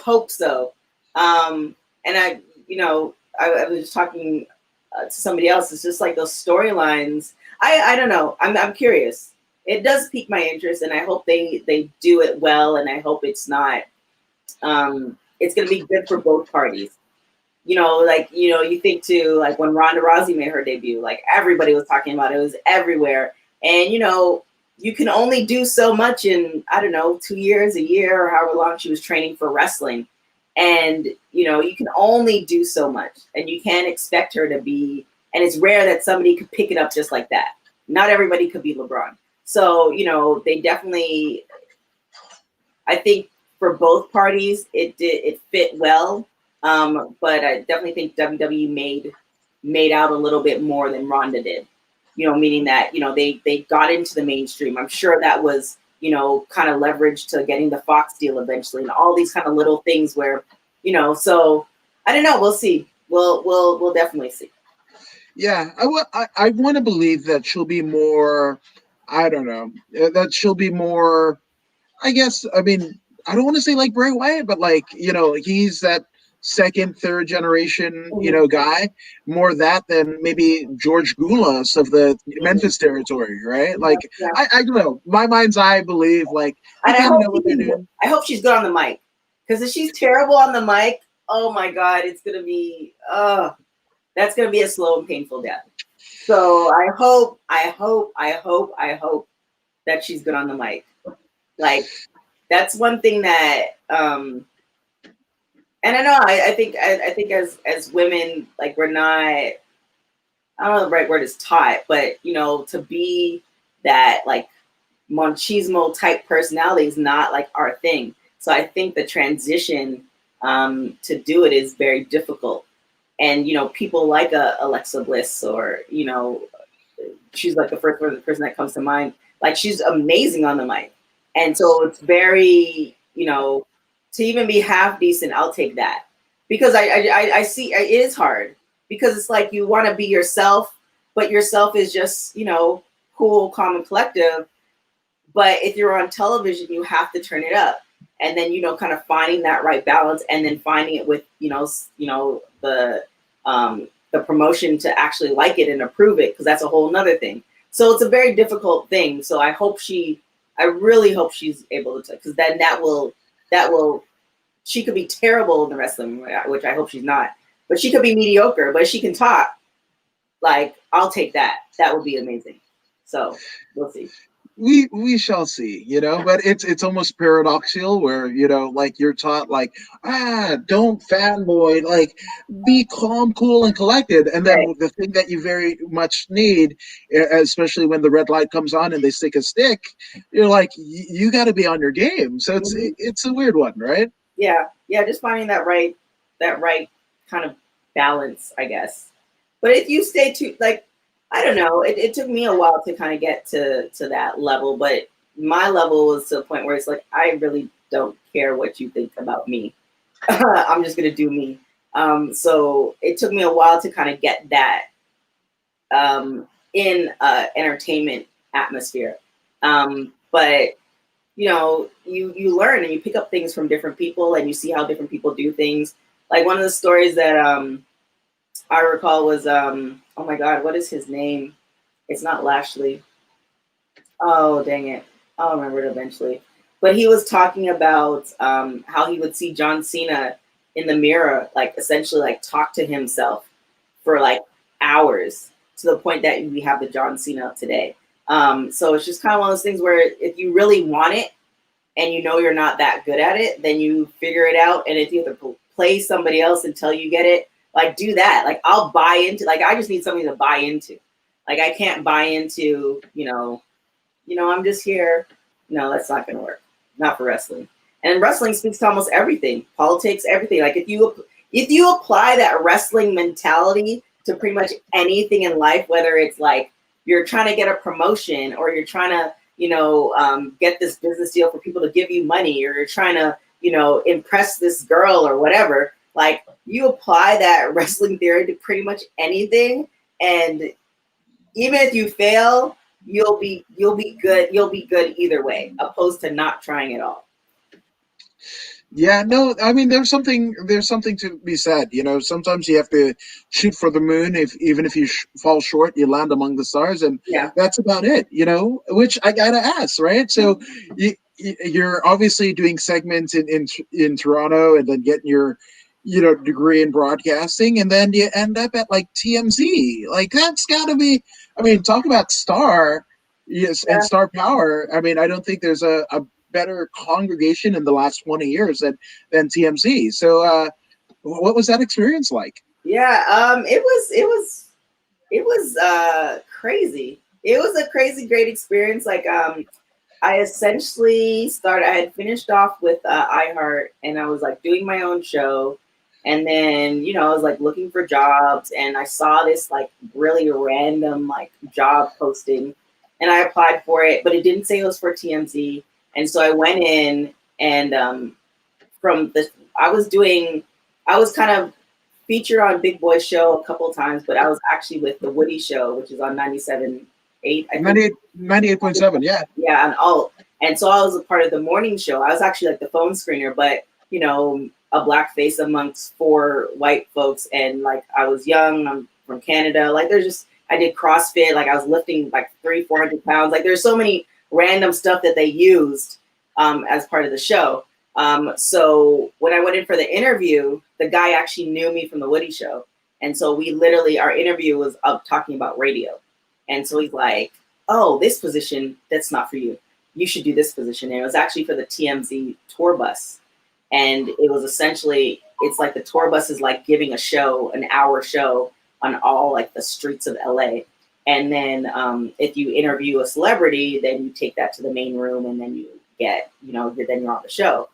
hope so. And I was just talking to somebody else. It's just like those storylines. I don't know. I'm curious. It does pique my interest, and I hope they do it well, and I hope it's not. It's going to be good for both parties. You think too, like when Ronda Rousey made her debut, like everybody was talking about it. It was everywhere. And, you can only do so much in, I don't know, 2 years, a year, or however long she was training for wrestling. And, you can only do so much, and you can't expect her to be, and it's rare that somebody could pick it up just like that. Not everybody could be LeBron. So, they definitely, I think, for both parties, it fit well, but I definitely think WWE made out a little bit more than Ronda did. Meaning that they got into the mainstream. I'm sure that was kind of leverage to getting the Fox deal eventually, and all these kind of little things where So I don't know. We'll see. We'll definitely see. Yeah, I want to believe that she'll be more. I don't know, that she'll be more. I guess. I mean, I don't want to say like Bray Wyatt, but like, he's that second, third generation, guy, more that than maybe George Goulas of the Memphis territory, right? Like, I don't know. My mind's eye believe, like, I kind of know what they're doing. I hope she's good on the mic, because if she's terrible on the mic, oh my God, it's going to be, that's going to be a slow and painful death. So I hope that she's good on the mic. Like, that's one thing that and I know I think as women, like, we're not, I don't know the right word is taught, but you know, to be that like machismo type personality is not like our thing. So I think the transition to do it is very difficult. And you know, people like Alexa Bliss, or you know, she's like the first person that comes to mind. Like, she's amazing on the mic, and so it's very, you know, to even be half decent, I'll take that, because I see it is hard, because it's like you want to be yourself, but yourself is just, you know, cool, calm, and collective. But if you're on television, you have to turn it up, and then, you know, kind of finding that right balance, and then finding it with, you know, the promotion to actually like it and approve it, because that's a whole nother thing. So it's a very difficult thing. So I really hope she's able to, because then that will, she could be terrible in the wrestling, which I hope she's not, but she could be mediocre, but she can talk. Like, I'll take that. That would be amazing. So we'll see. We shall see, you know, but it's almost paradoxical where, you know, like, you're taught like, don't fanboy, like, be calm, cool, and collected. And then Right. the thing that you very much need, especially when the red light comes on and they stick a stick, you're like, you got to be on your game. So Mhm. it's a weird one, right? Yeah, just finding that right kind of balance, I guess. But if you stay too, like, I don't know, it took me a while to kind of get to that level, but my level was to a point where it's like, I really don't care what you think about me. I'm just gonna do me. So it took me a while to kind of get that in entertainment atmosphere. But you know, you learn and you pick up things from different people, and you see how different people do things. Like, one of the stories that I recall was oh my god, what is his name? It's not Lashley. Oh, dang it. I'll remember it eventually. But he was talking about how he would see John Cena in the mirror, like, essentially like talk to himself for like hours, to the point that we have the John Cena of today. So it's just kind of one of those things where, if you really want it and you know you're not that good at it, then you figure it out. And if you have to play somebody else until you get it, like, do that. Like, I'll buy into, like, I just need something to buy into. Like, I can't buy into, I'm just here. No, that's not going to work. Not for wrestling. And wrestling speaks to almost everything, politics, everything. Like, if you apply that wrestling mentality to pretty much anything in life, whether it's like you're trying to get a promotion, or you're trying to, get this business deal for people to give you money, or you're trying to, impress this girl or whatever, like, you apply that wrestling theory to pretty much anything, and even if you fail, you'll be good. You'll be good either way, opposed to not trying at all. Yeah, no, I mean, there's something to be said. You know, sometimes you have to shoot for the moon. Even if you fall short, you land among the stars, and Yeah. that's about it. You know, which I gotta ask, right? So you're obviously doing segments in Toronto, and then getting your, degree in broadcasting, and then you end up at like TMZ. Like, that's gotta be. I mean, talk about star, yes, and Yeah. star power. I mean, I don't think there's a better congregation in the last 20 years than TMZ. So what was that experience like? Yeah, it was crazy. It was a crazy great experience. Like, I essentially I had finished off with iHeart, and I was like doing my own show, and then I was like looking for jobs, and I saw this like really random like job posting, and I applied for it, but it didn't say it was for TMZ. And so I went in, and I was kind of featured on Big Boy Show a couple of times, but I was actually with the Woody Show, which is on 97.8, I think. 98.7, yeah. Yeah, on alt. And so I was a part of the morning show. I was actually like the phone screener, but a black face amongst four white folks, and like, I was young, I'm from Canada. Like, I did CrossFit, like I was lifting like 400 pounds. Like, there's so many random stuff that they used as part of the show. So when I went in for the interview, the guy actually knew me from the Woody Show. And so our interview was up talking about radio. And so he's like, oh, this position, that's not for you. you should do this position. And it was actually for the TMZ tour bus. And it was essentially, it's like the tour bus is like giving a show, an hour show on all like the streets of LA. And then if you interview a celebrity, then you take that to the main room and then you get, you know, then you're on the show.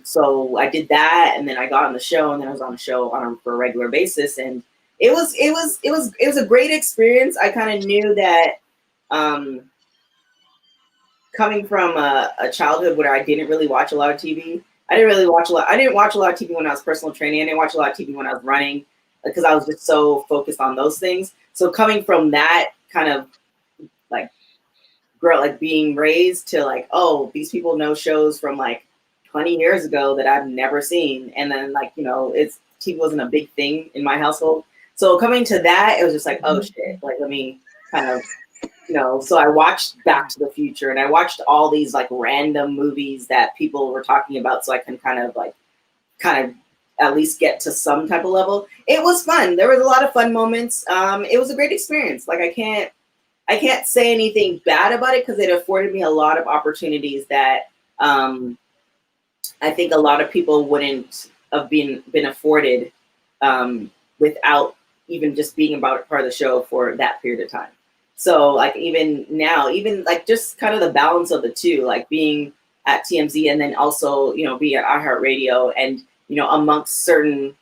So I did that, and then I got on the show, and then I was on the show for a regular basis. And it was a great experience. I kind of knew that coming from a childhood where I didn't really watch a lot of TV, I didn't watch a lot of TV when I was personal training. I didn't watch a lot of TV when I was running because I was just so focused on those things. So coming from that kind of like girl, like being raised to like, oh, these people know shows from like 20 years ago that I've never seen. And then like, you know, TV wasn't a big thing in my household. So coming to that, it was just like, oh shit, like let me kind of, you know, so I watched Back to the Future, and I watched all these like random movies that people were talking about, so I can kind of at least get to some type of level. It was fun. There was a lot of fun moments. It was a great experience. Like I can't say anything bad about it because it afforded me a lot of opportunities that I think a lot of people wouldn't have been afforded without even just being part of the show for that period of time. So like even now, even like just kind of the balance of the two, like being at TMZ and then also, you know, be at iHeartRadio and, you know, amongst certain,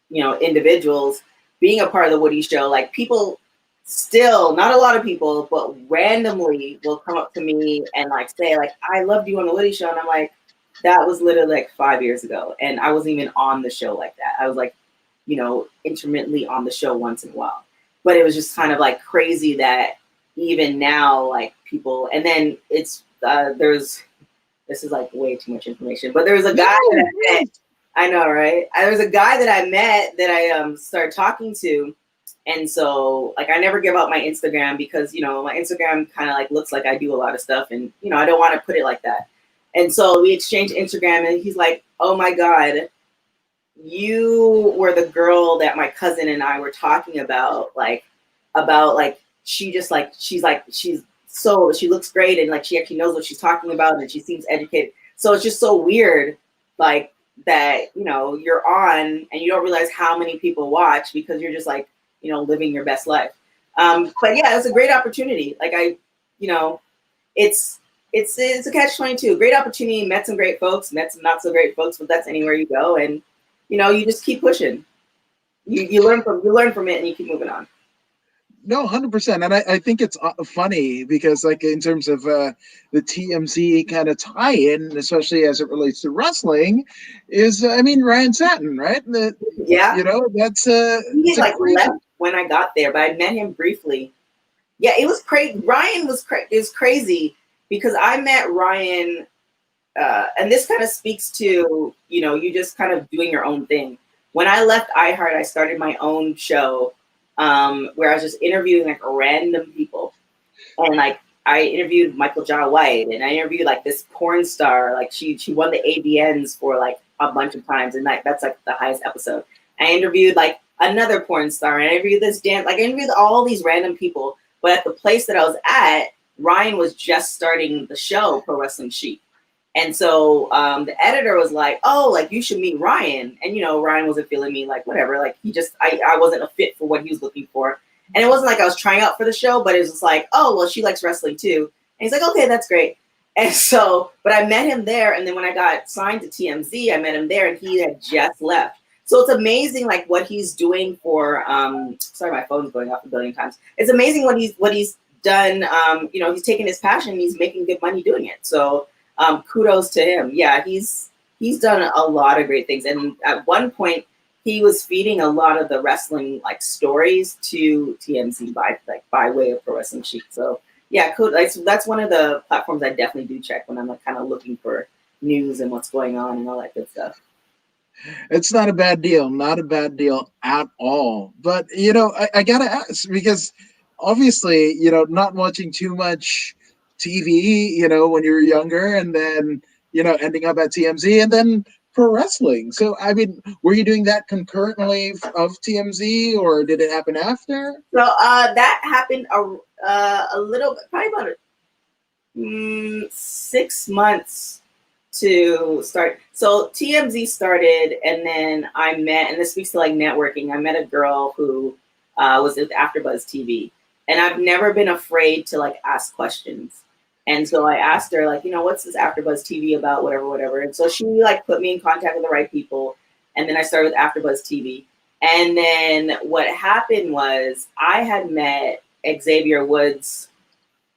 you know, individuals, being a part of the Woody Show, like people still, not a lot of people, but randomly will come up to me and like say like, I loved you on the Woody Show. And I'm like, that was literally like 5 years ago. And I wasn't even on the show like that. I was like, you know, intermittently on the show once in a while. But it was just kind of like crazy that even now, like people, and then it's, this is like way too much information, but there was a guy that I met, I know, right? There was a guy that I met that I started talking to. And so like, I never give out my Instagram because, you know, my Instagram kind of like looks like I do a lot of stuff and, you know, I don't want to put it like that. And so we exchanged Instagram and he's like, oh my God, you were the girl that my cousin and I were talking about she looks great and like she actually knows what she's talking about and she seems educated. So it's just so weird like that, you know, you're on and you don't realize how many people watch because you're just like, you know, living your best life. But yeah, it's a great opportunity. Like you know, it's a catch-22. Great opportunity, met some great folks, met some not so great folks, but that's anywhere you go. And you know, you just keep pushing. You learn from it and you keep moving on. No, 100%. And I think it's funny because like in terms of the TMZ kind of tie-in, especially as it relates to wrestling, is I mean Ryan Satin, right? Yeah. You know, that's he like left when I got there, but I met him briefly. Yeah, it was crazy. Ryan was crazy because I met Ryan, and this kind of speaks to, you know, you just kind of doing your own thing. When I left iHeart, I started my own show where I was just interviewing like random people. And like I interviewed Michael Jai White and I interviewed like this porn star, like she won the AVNs for like a bunch of times. And that's like the highest episode. I interviewed like another porn star and I interviewed this dance, like I interviewed all these random people. But at the place that I was at, Ryan was just starting the show Pro Wrestling Chic. And so the editor was like, oh, like you should meet Ryan. And, you know, Ryan wasn't feeling me, like, whatever. Like I wasn't a fit for what he was looking for. And it wasn't like I was trying out for the show, but it was just like, oh, well, she likes wrestling too. And he's like, okay, that's great. And so, but I met him there. And then when I got signed to TMZ, I met him there and he had just left. So it's amazing, like what he's doing for, sorry, my phone's going off a billion times. It's amazing what he's done. You know, he's taken his passion, he's making good money doing it. So kudos to him. Yeah, he's done a lot of great things. And at one point, he was feeding a lot of the wrestling like stories to TMZ by way of Pro Wrestling Chic. So yeah, cool. That's one of the platforms I definitely do check when I'm like kind of looking for news and what's going on and all that good stuff. It's not a bad deal, not a bad deal at all. But you know, I gotta ask because obviously, you know, not watching too much TV, you know, when you were younger, and then you know, ending up at TMZ, and then pro wrestling. So, I mean, were you doing that concurrently of TMZ, or did it happen after? So that happened a little bit, probably about 6 months to start. So TMZ started, and then I met, and this speaks to like networking. I met a girl who was with AfterBuzz TV, and I've never been afraid to like ask questions. And so I asked her, like, what's this AfterBuzz TV about? Whatever. And so she like put me in contact with the right people, and then I started with AfterBuzz TV. And then what happened was I had met Xavier Woods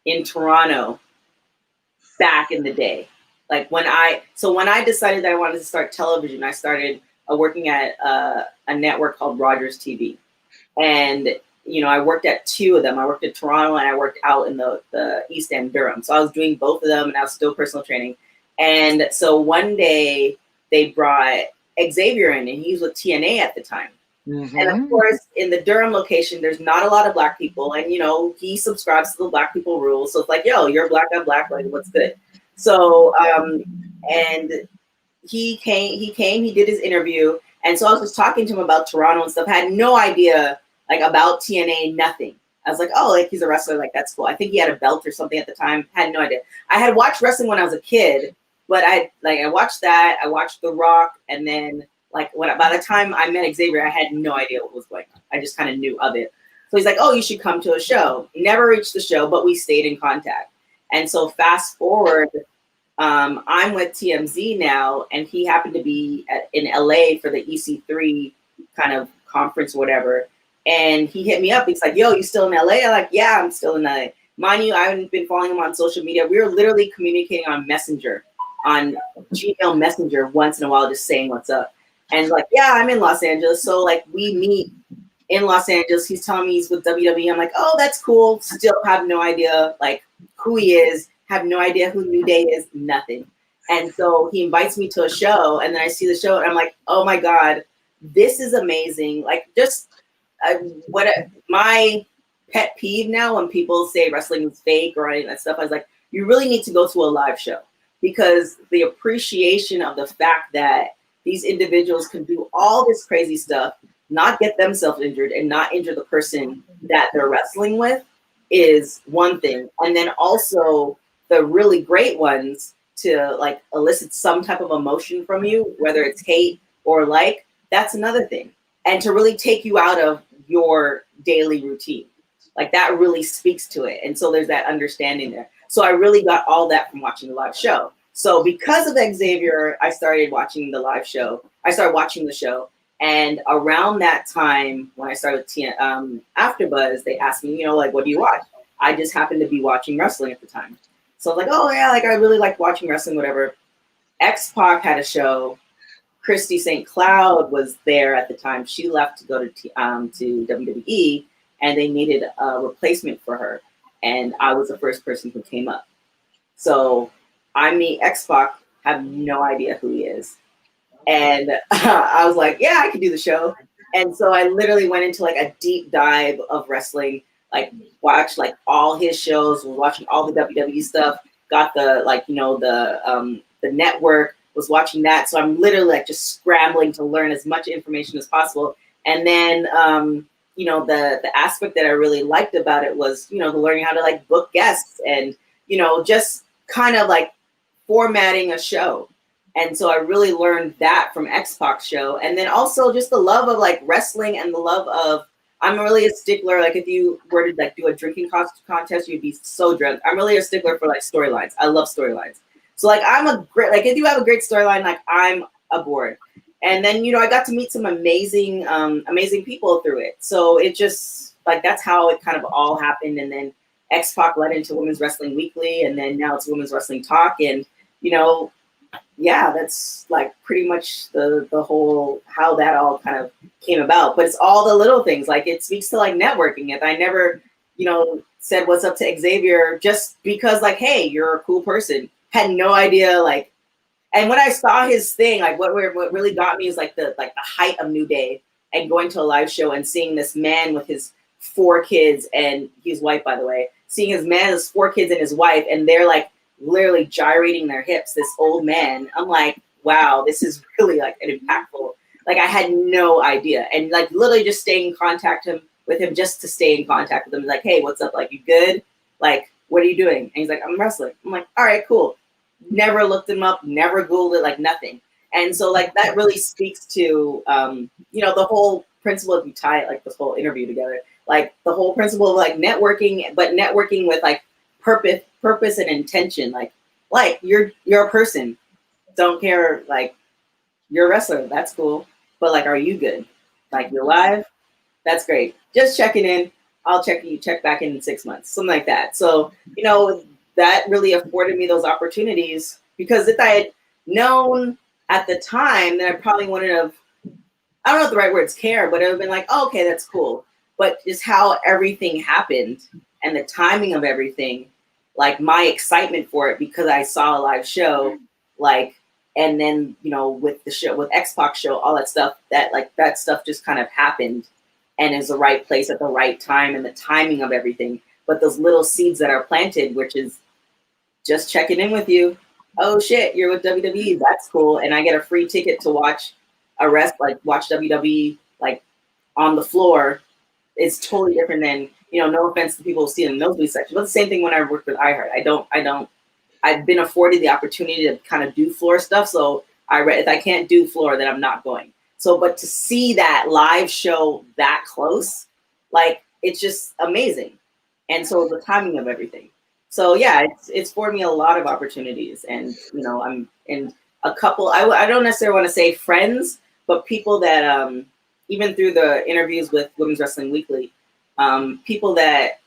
in Toronto back in the day. Like when I decided that I wanted to start television, I started working at a network called Rogers TV. And, I worked at 2 of them. I worked at Toronto and I worked out in the East End, Durham. So I was doing both of them and I was still personal training. And so one day they brought Xavier in, and he was with TNA at the time. Mm-hmm. And of course, in the Durham location, there's not a lot of Black people. And, he subscribes to the Black people rules. So it's like, yo, you're Black, I'm Black, like, what's good? So, and he came, he did his interview. And so I was just talking to him about Toronto and stuff. I had no idea, like, about TNA, nothing. I was like, oh, like, he's a wrestler, like, that's cool. I think he had a belt or something at the time. Had no idea. I had watched wrestling when I was a kid, but I watched that. I watched The Rock, and then, like, by the time I met Xavier, I had no idea what was going on. I just kind of knew of it. So he's like, oh, you should come to a show. Never reached the show, but we stayed in contact. And so fast forward, I'm with TMZ now, and he happened to be in LA for the EC3 kind of conference or whatever. And he hit me up. He's like, yo, you still in LA? I'm like, yeah, I'm still in LA. Mind you, I haven't been following him on social media. We were literally communicating on Messenger, on Gmail Messenger once in a while, just saying what's up. And like, yeah, I'm in Los Angeles. So like we meet in Los Angeles. He's telling me he's with WWE. I'm like, oh, that's cool. Still have no idea like who he is. Have no idea who New Day is. Nothing. And so he invites me to a show, and then I see the show, and I'm like, oh my God, this is amazing. Like just my pet peeve now when people say wrestling is fake or any of that stuff, I was like, you really need to go to a live show, because the appreciation of the fact that these individuals can do all this crazy stuff, not get themselves injured and not injure the person that they're wrestling with is one thing. And then also the really great ones to like elicit some type of emotion from you, whether it's hate or like, that's another thing. And to really take you out of your daily routine. Like that really speaks to it. And so there's that understanding there. So I really got all that from watching the live show. So because of Xavier, I started watching the live show. I started watching the show. And around that time, when I started AfterBuzz, they asked me, like, what do you watch? I just happened to be watching wrestling at the time. So I was like, oh yeah, like I really like watching wrestling, whatever. X-Pac had a show. Christy St. Cloud was there at the time. She left to go to WWE, and they needed a replacement for her. And I was the first person who came up. So I meet X-Pac, have no idea who he is. And I was like, yeah, I could do the show. And so I literally went into like a deep dive of wrestling, like watched like all his shows, was watching all the WWE stuff, got the like, the network, was watching that. So I'm literally like just scrambling to learn as much information as possible. And then, the aspect that I really liked about it was, the learning how to like book guests and, just kind of like formatting a show. And so I really learned that from X-Pac's show. And then also just the love of like wrestling and the love of, I'm really a stickler. Like if you were to like do a drinking contest, you'd be so drunk. I'm really a stickler for like storylines. I love storylines. So like if you have a great storyline, like I'm aboard. And then, I got to meet some amazing people through it. So it just like, that's how it kind of all happened. And then X-Pac led into Women's Wrestling Weekly, and then now it's Women's Wrestling Talk. And, yeah, that's like pretty much the whole, how that all kind of came about. But it's all the little things, like it speaks to like networking. If I never, said what's up to Xavier just because like, hey, you're a cool person. Had no idea, like, and when I saw his thing, like what really got me is like the height of New Day and going to a live show and seeing this man with his 4 kids, and he's white, by the way, seeing his man, his 4 kids and his wife, and they're like literally gyrating their hips, this old man. I'm like, wow, this is really like an impactful, like I had no idea. And like literally just staying in contact with him just to stay in contact with him. Like, hey, what's up? Like, you good? Like, what are you doing? And he's like, I'm wrestling. I'm like, all right, cool. Never looked him up, never Googled it, like nothing. And so like that really speaks to the whole principle, if you tie it like this whole interview together, like the whole principle of like networking, but networking with like purpose and intention. Like you're a person. Don't care, like you're a wrestler, that's cool. But like, are you good? Like you're live, that's great. Just checking in. I'll check back in 6 months, something like that. So, that really afforded me those opportunities, because if I had known at the time, then I probably wouldn't have, I don't know if the right word's care, but it would have been like, oh, okay, that's cool. But just how everything happened and the timing of everything, like my excitement for it, because I saw a live show, like, and then, with the show, with X-Pac show, all that stuff, that stuff just kind of happened and is the right place at the right time, and the timing of everything. But those little seeds that are planted, which is just checking in with you. Oh shit, you're with WWE. That's cool. And I get a free ticket to watch watch WWE like on the floor. It's totally different than, no offense to people who see in the nosebleed section, but the same thing when I worked with iHeart. I've been afforded the opportunity to kind of do floor stuff. So if I can't do floor, then I'm not going. So, but to see that live show that close, like, it's just amazing. And so the timing of everything. So yeah, it's for me a lot of opportunities, and I'm in a couple. I don't necessarily want to say friends, but people that even through the interviews with Women's Wrestling Weekly, people that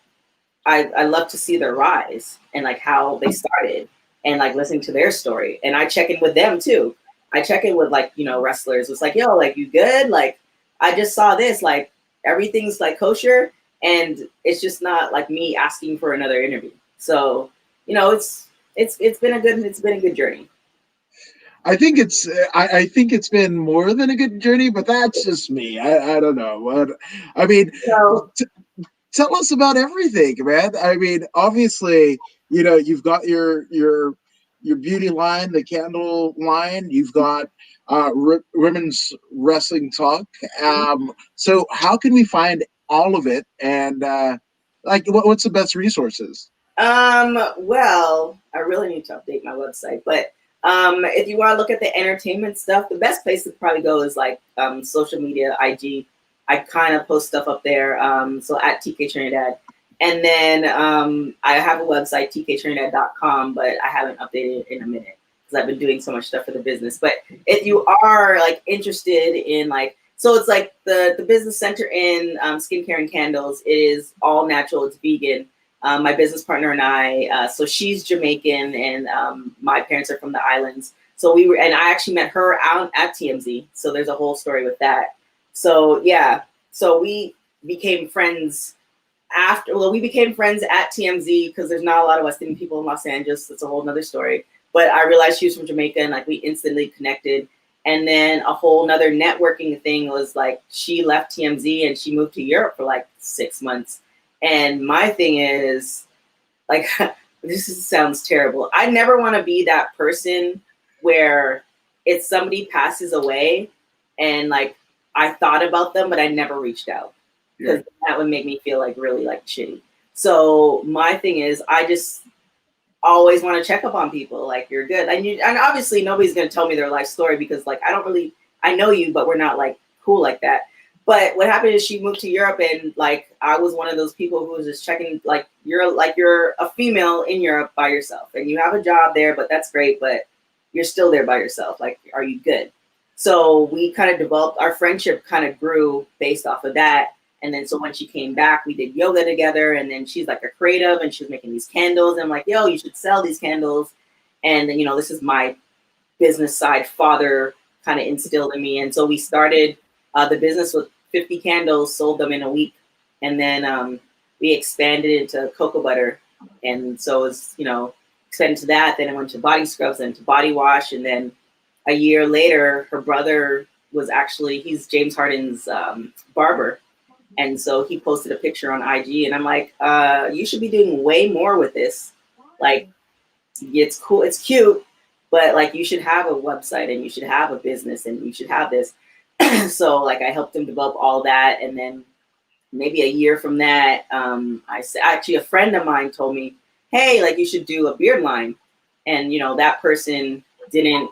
I love to see their rise and like how they started, and like listening to their story. And I check in with them too. I check in with wrestlers. It's like, yo, like, you good? Like, I just saw this, like everything's like kosher, and it's just not like me asking for another interview. So, it's been a good journey. I think it's been more than a good journey, but that's just me. I don't know what I mean. Tell us about everything, man. I mean, obviously, you've got your beauty line, the candle line. You've got women's wrestling talk. So how can we find all of it? And what's the best resources? Well, I really need to update my website, but if you want to look at the entertainment stuff, the best place to probably go is like social media, IG. I kind of post stuff up there. So at TK Trinidad. And then I have a website, tktrinidad.com, but I haven't updated it in a minute because I've been doing so much stuff for the business. But if you are like interested in so it's like the business center in skincare and candles. It is all natural. It's vegan. My business partner and I, so she's Jamaican, and my parents are from the islands. So and I actually met her out at TMZ. So there's a whole story with that. So yeah, so we became friends we became friends at TMZ because there's not a lot of West Indian people in Los Angeles. That's a whole nother story. But I realized she was from Jamaica, and like we instantly connected. And then a whole nother networking thing was like she left TMZ and she moved to Europe for like 6 months. And my thing is, like, sounds terrible. I never want to be that person where if somebody passes away and like I thought about them, but I never reached out, because that would make me feel like really like shitty. So my thing is, I just always want to check up on people. Like, you're good. And obviously nobody's going to tell me their life story, because like, I know you, but we're not like cool like that. But what happened is she moved to Europe, and like I was one of those people who was just checking, like you're a female in Europe by yourself, and you have a job there, but that's great, but you're still there by yourself. Like, are you good? So we kind of developed, our friendship kind of grew based off of that. And then so when she came back, we did yoga together, and then she's like a creative, and she was making these candles, and I'm like, yo, you should sell these candles. And then, this is my business side father kind of instilled in me. And so we started the business with 50 candles, sold them in a week. And then we expanded into cocoa butter. And so it was, expanded to that. Then I went to body scrubs, then to body wash. And then a year later, her brother was he's James Harden's barber. And so he posted a picture on IG, and I'm like, you should be doing way more with this. Like, it's cool, it's cute, but like, you should have a website, and you should have a business, and you should have this. So like, I helped him develop all that. And then maybe a year from that, actually a friend of mine told me, hey, like you should do a beard line. And, you know, that person didn't,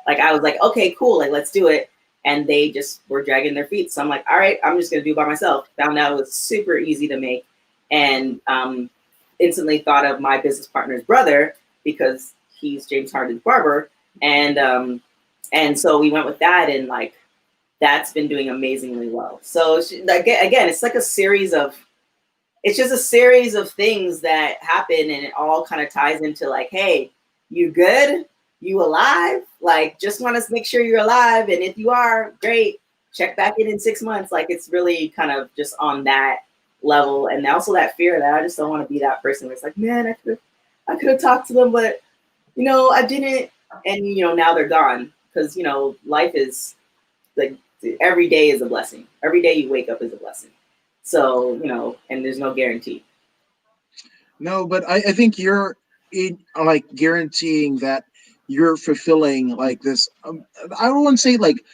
like, I was like, okay, cool, like, let's do it. And they just were dragging their feet. So I'm like, all right, I'm just going to do it by myself. Found out it was super easy to make. And instantly thought of my business partner's brother because he's James Harden's barber. And so we went with that, and like, that's been doing amazingly well. So again, it's like a series of, it's just a series of things that happen, and it all kind of ties into like, hey, you good? You alive? Like, just want to make sure you're alive. And if you are, great. Check back in 6 months. Like, it's really kind of just on that level. And also that fear that I just don't want to be that person that's like, man, I could have talked to them, but, you know, I didn't. And, you know, now they're gone. Because, you know, life is like, every day is a blessing. Every day you wake up is a blessing. So, you know, and there's no guarantee. No, but I think you're like guaranteeing that you're fulfilling like this. I don't want to say like,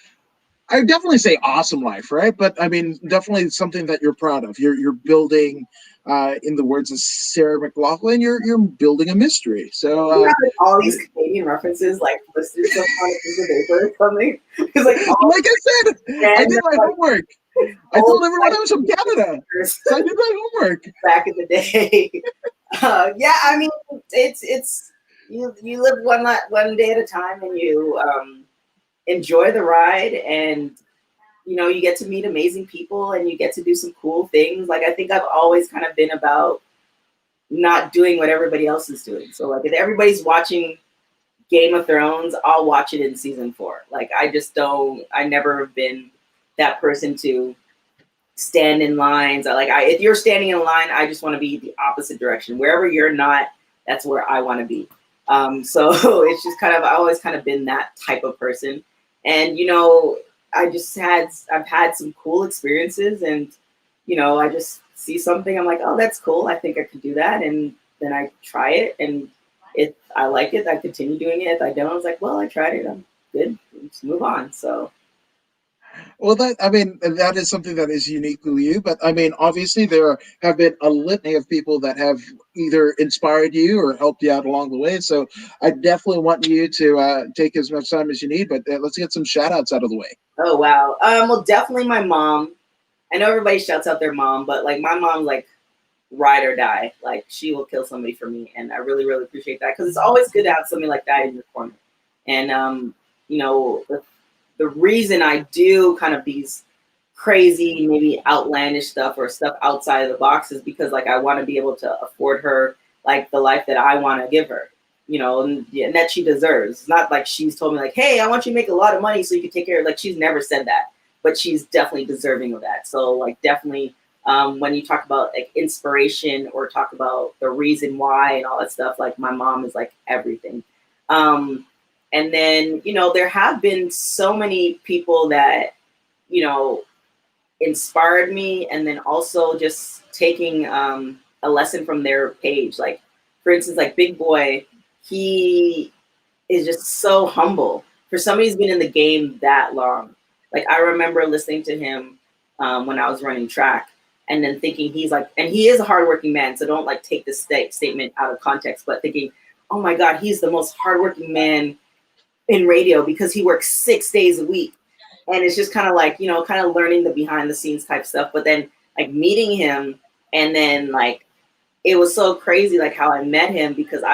I definitely say awesome life, right? But I mean, definitely something that you're proud of. You're building, in the words of Sarah McLachlan, you're building a mystery. So all these Canadian references, like listed somewhere on a piece of paper or something. It's like, like I said, I did my homework. I told everyone I was from Canada, so I did my homework back in the day. Yeah, I mean, it's you live one day at a time, and you enjoy the ride, and you know, you get to meet amazing people, and you get to do some cool things. Like, I think I've always kind of been about not doing what everybody else is doing. So like, if everybody's watching Game of Thrones, I'll watch it in season 4. Like, I never have been that person to stand in lines. If you're standing in line, I just want to be the opposite direction. Wherever you're not, that's where I want to be. So it's just kind of, I always kind of been that type of person. And, you know, I've had some cool experiences, and, you know, I just see something, I'm like, oh, that's cool. I think I could do that. And then I try it, and if I like it, I continue doing it. If I don't, I was like, well, I tried it. I'm good. Let's move on. So. Well, that is something that is uniquely you. But I mean, obviously, there have been a litany of people that have either inspired you or helped you out along the way. So I definitely want you to take as much time as you need. But let's get some shout outs out of the way. Oh, wow. Well, definitely my mom. I know everybody shouts out their mom, but like, my mom's like ride or die. Like, she will kill somebody for me, and I really, really appreciate that, because it's always good to have somebody like that in your corner. And you know, the reason I do kind of these crazy, maybe outlandish stuff or stuff outside of the box is because like, I want to be able to afford her like the life that I want to give her, you know, and that she deserves. It's not like she's told me like, hey, I want you to make a lot of money so you can take care of, like, she's never said that, but she's definitely deserving of that. So like, definitely when you talk about like inspiration or talk about the reason why and all that stuff, like, my mom is like everything. And then, you know, there have been so many people that, you know, inspired me, and then also just taking a lesson from their page. Like, for instance, like Big Boy, he is just so humble for somebody who's been in the game that long. Like, I remember listening to him when I was running track, and then thinking he's like, and he is a hardworking man, so don't like take this statement out of context, but thinking, oh my God, he's the most hardworking man in radio because he works 6 days a week. And it's just kind of like, you know, kind of learning the behind the scenes type stuff. But then like meeting him, and then like, it was so crazy, like how I met him, because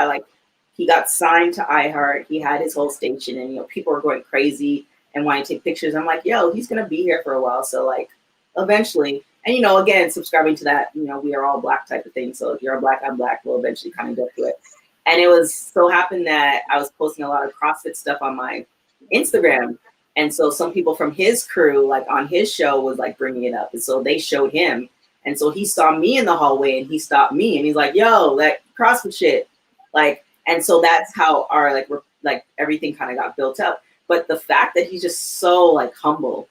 he got signed to iHeart. He had his whole station, and, you know, people were going crazy and wanting to take pictures. I'm like, yo, he's going to be here for a while. So like, eventually, and, you know, again, subscribing to that, you know, we are all black type of thing. So if you're a black, I'm black, we'll eventually kind of get to it. And it was so happened that I was posting a lot of CrossFit stuff on my Instagram. And so some people from his crew, like on his show, was like bringing it up. And so they showed him. And so he saw me in the hallway, and he stopped me, and he's like, yo, that CrossFit shit. Like, and so that's how our, like everything kind of got built up. But the fact that he's just so like humble,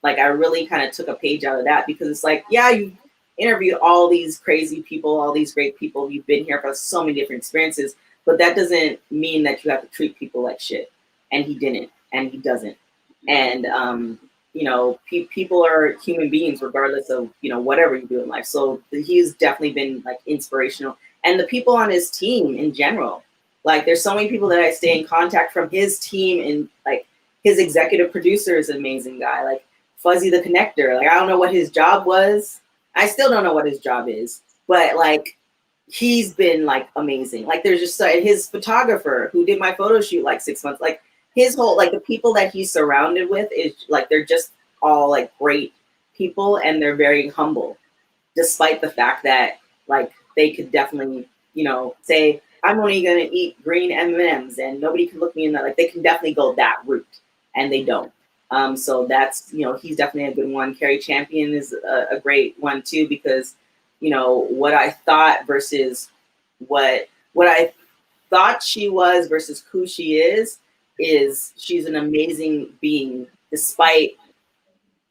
like, I really kind of took a page out of that, because it's like, yeah, you interviewed all these crazy people, all these great people. You've been here for so many different experiences, but that doesn't mean that you have to treat people like shit. And he didn't, and he doesn't. And, you know, people are human beings regardless of, you know, whatever you do in life. So he's definitely been like inspirational. and the people on his team in general. Like there's so many people that I stay in contact from his team, and like his executive producer is an amazing guy. Like Fuzzy the Connector. Like I don't know what his job was. I still don't know what his job is, but like he's been like amazing. Like there's just his photographer who did my photo shoot like 6 months. Like his whole, like the people that he's surrounded with is like, they're just all like great people, and they're very humble, despite the fact that like they could definitely, you know, say I'm only gonna eat green M&Ms and nobody can look me in that. Like they can definitely go that route, and they don't. So that's, you know, he's definitely a good one. Carrie Champion is a great one too, because, you know, what I thought versus what I thought she was versus who she is she's an amazing being, despite,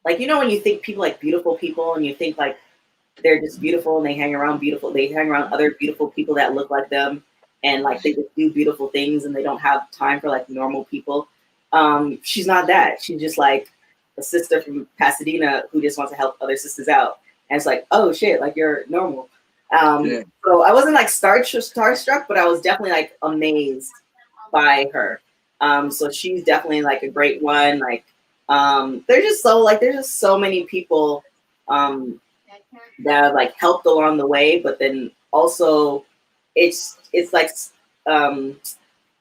like, you know, when you think people like beautiful people and you think like they're just beautiful and they hang around other beautiful people that look like them, and like they just do beautiful things and they don't have time for like normal people. She's not that. She's just like a sister from Pasadena who just wants to help other sisters out. And it's like, oh shit, like you're normal. So I wasn't like starstruck, but I was definitely like amazed by her. So she's definitely like a great one. Like, there's just so many people that have like helped along the way, but then also it's like the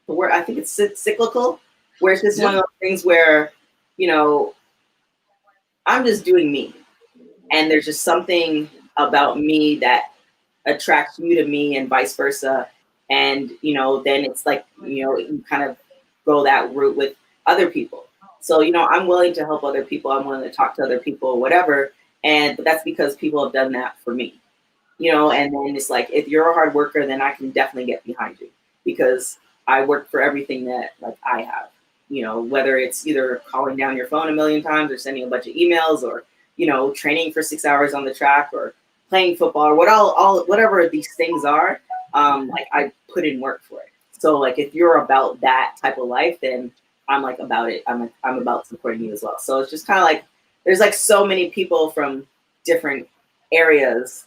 word, I think it's cyclical, where it's just one of those things where, you know, I'm just doing me, and there's just something about me that attracts you to me and vice versa. And, you know, then it's like, you know, you kind of go that route with other people. So, you know, I'm willing to help other people. I'm willing to talk to other people, whatever. But that's because people have done that for me, you know, and then it's like, if you're a hard worker, then I can definitely get behind you, because I work for everything that like I have, you know, whether it's either calling down your phone a million times or sending a bunch of emails, or, you know, training for 6 hours on the track, or playing football, or whatever these things are, like I put in work for it. So like, if you're about that type of life, then I'm like about it. I'm about supporting you as well. So it's just kind of like, there's like so many people from different areas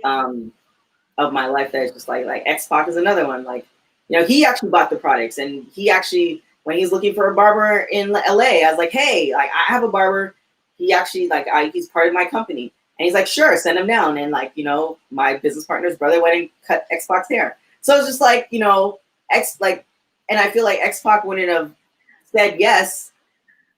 of my life that is just like X-Pac is another one. Like, you know, he actually bought the products, and he actually, when he's looking for a barber in LA, I was like, hey, like I have a barber. He actually he's part of my company. And he's like, sure, send him down. And like, you know, my business partner's brother went and cut X-Pac's hair. So it's just like, you know, and I feel like X-Pac wouldn't have said yes,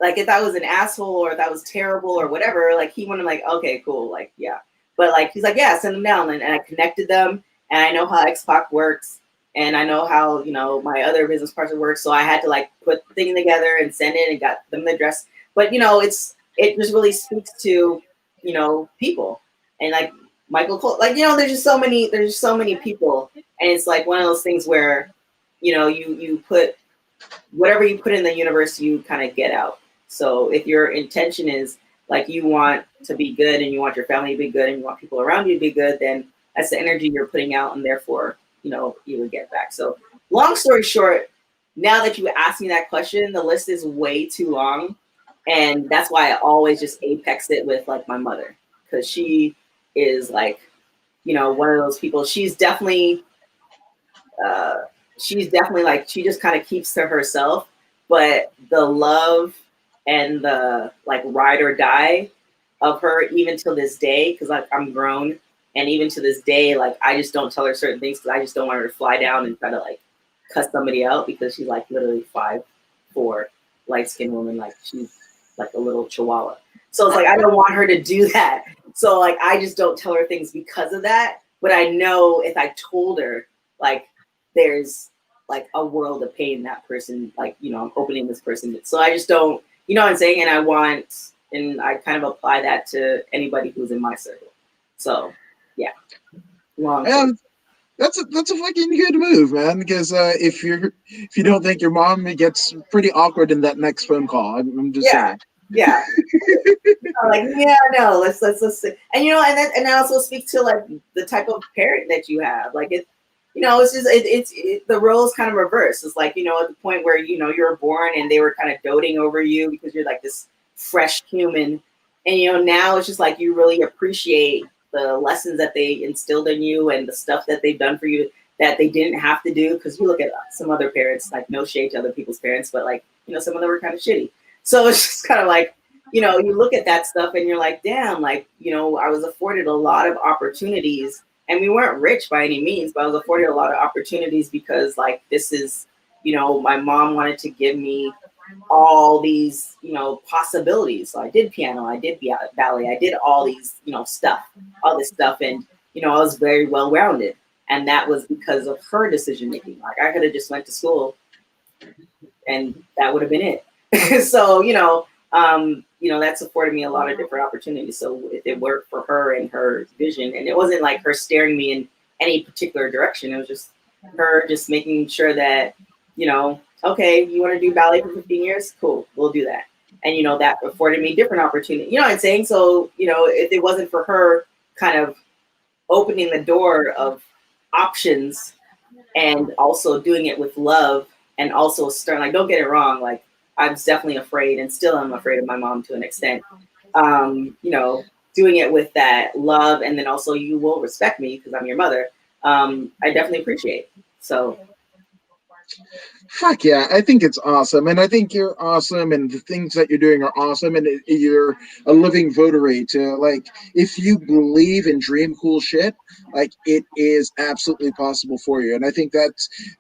like if that was an asshole or if that was terrible or whatever, like he wouldn't like, okay, cool, like, yeah. But like, he's like, yeah, send them down. And I connected them, and I know how X-Pac works, and I know how, you know, my other business partner works. So I had to like put the thing together and send it and got them the address. But, you know, it just really speaks to, you know, people. And like Michael Cole, like, you know, there's just so many people. And it's like one of those things where, you know, you put whatever you put in the universe, you kind of get out. So if your intention is like you want to be good, and you want your family to be good, and you want people around you to be good, then that's the energy you're putting out, and therefore, you know, you would get back. So long story short, now that you asked me that question, the list is way too long. And that's why I always just apex it with like my mother, because she is like, you know, one of those people. She's definitely like, she just kind of keeps to herself, but the love and the like ride or die of her, even till this day, because like I'm grown, and even to this day, like I just don't tell her certain things, because I just don't want her to fly down and try to like cuss somebody out, because she's like literally 5'4", light-skinned woman, like she's like a little chihuahua. So it's like, I don't want her to do that. So like, I just don't tell her things because of that. But I know if I told her, like, there's like a world of pain that person, like, you know, I'm opening this person. So I just don't, you know what I'm saying? And I kind of apply that to anybody who's in my circle. So yeah. That's a fucking good move, man. Because if you don't think your mom, it gets pretty awkward in that next phone call. I'm just saying. Yeah. Like, yeah, no, let's see. And you know, and I also speak to like the type of parent that you have. Like it, you know, it's just it's the roles kind of reverse. It's like, you know, at the point where, you know, you were born and they were kind of doting over you because you're like this fresh human, and you know, now it's just like you really appreciate the lessons that they instilled in you and the stuff that they've done for you that they didn't have to do. Because you look at some other parents, like no shade to other people's parents, but like, you know, some of them were kind of shitty. So it's just kind of like, you know, you look at that stuff and you're like, damn, like, you know, I was afforded a lot of opportunities, and we weren't rich by any means, but I was afforded a lot of opportunities because like, this is, you know, my mom wanted to give me all these, you know, possibilities. So I did piano, I did ballet, I did all these, you know, all this stuff. And, you know, I was very well-rounded. And that was because of her decision making. Like I could have just went to school and that would have been it. So, you know, that's afforded me a lot of different opportunities. So it worked for her and her vision. And it wasn't like her steering me in any particular direction. It was just her just making sure that, you know, okay, you want to do ballet for 15 years? Cool, we'll do that. And, you know, that afforded me different opportunities. You know what I'm saying? So, you know, if it wasn't for her kind of opening the door of options and also doing it with love and also stern, like, don't get it wrong, like, I was definitely afraid and still am afraid of my mom to an extent. You know, doing it with that love and then also you will respect me because I'm your mother. I definitely appreciate. So. Fuck yeah, I think it's awesome. And I think you're awesome. And the things that you're doing are awesome. And you're a living votary to, like, if you believe and dream cool shit, like, it is absolutely possible for you. And I think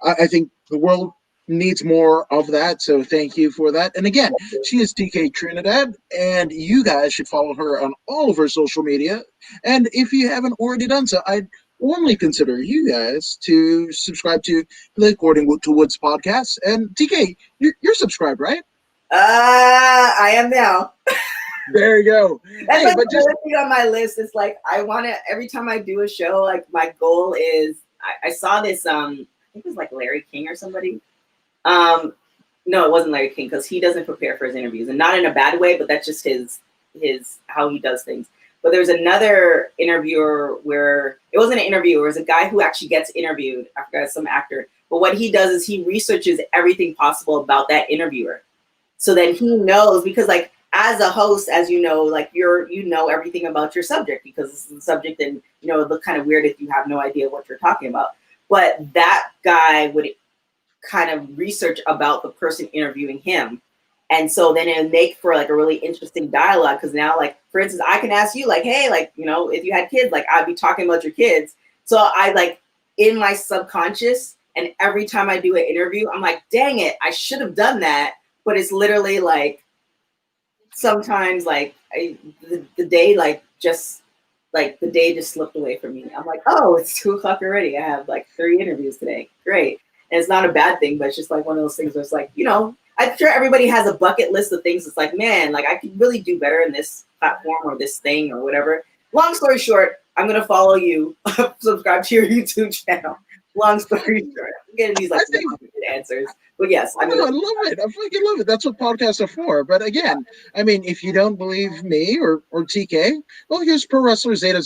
I think the world needs more of that. So thank you for that. And again, she is TK Trinidad, and you guys should follow her on all of her social media. And if you haven't already done so, I'd warmly consider you guys to subscribe to the According to Woods podcast. And TK, you're subscribed, right? I am now. There you go. That's hey, like but just thing on my list. It's like I want to every time I do a show. Like my goal is I saw this. I think it was like Larry King or somebody. No, it wasn't Larry King because he doesn't prepare for his interviews, and not in a bad way, but that's just his how he does things. But there was another interviewer where it wasn't an interviewer, it was a guy who actually gets interviewed. I forgot, some actor. But what he does is he researches everything possible about that interviewer. So then he knows, because like as a host, as you know, like you know everything about your subject because it's the subject, and you know, it look kind of weird if you have no idea what you're talking about. But that guy would kind of research about the person interviewing him. And so then it would make for like a really interesting dialogue, because now, like, for instance, I can ask you like, hey, like, you know, if you had kids, like I'd be talking about your kids. So I like in my subconscious, and every time I do an interview, I'm like, dang it, I should have done that. But it's literally like sometimes like the day just slipped away from me. I'm like, oh, it's 2:00 already. I have like 3 interviews today. Great. And it's not a bad thing, but it's just like one of those things where it's like, you know, I'm sure everybody has a bucket list of things. It's like, man, like I could really do better in this platform or this thing or whatever. Long story short, I'm going to follow you, subscribe to your YouTube channel. Long story short, I'm getting these like answers. But yes, I love it. I fucking love it. That's what podcasts are for. But again, I mean, if you don't believe me or TK, well, here's Pro Wrestler Zeta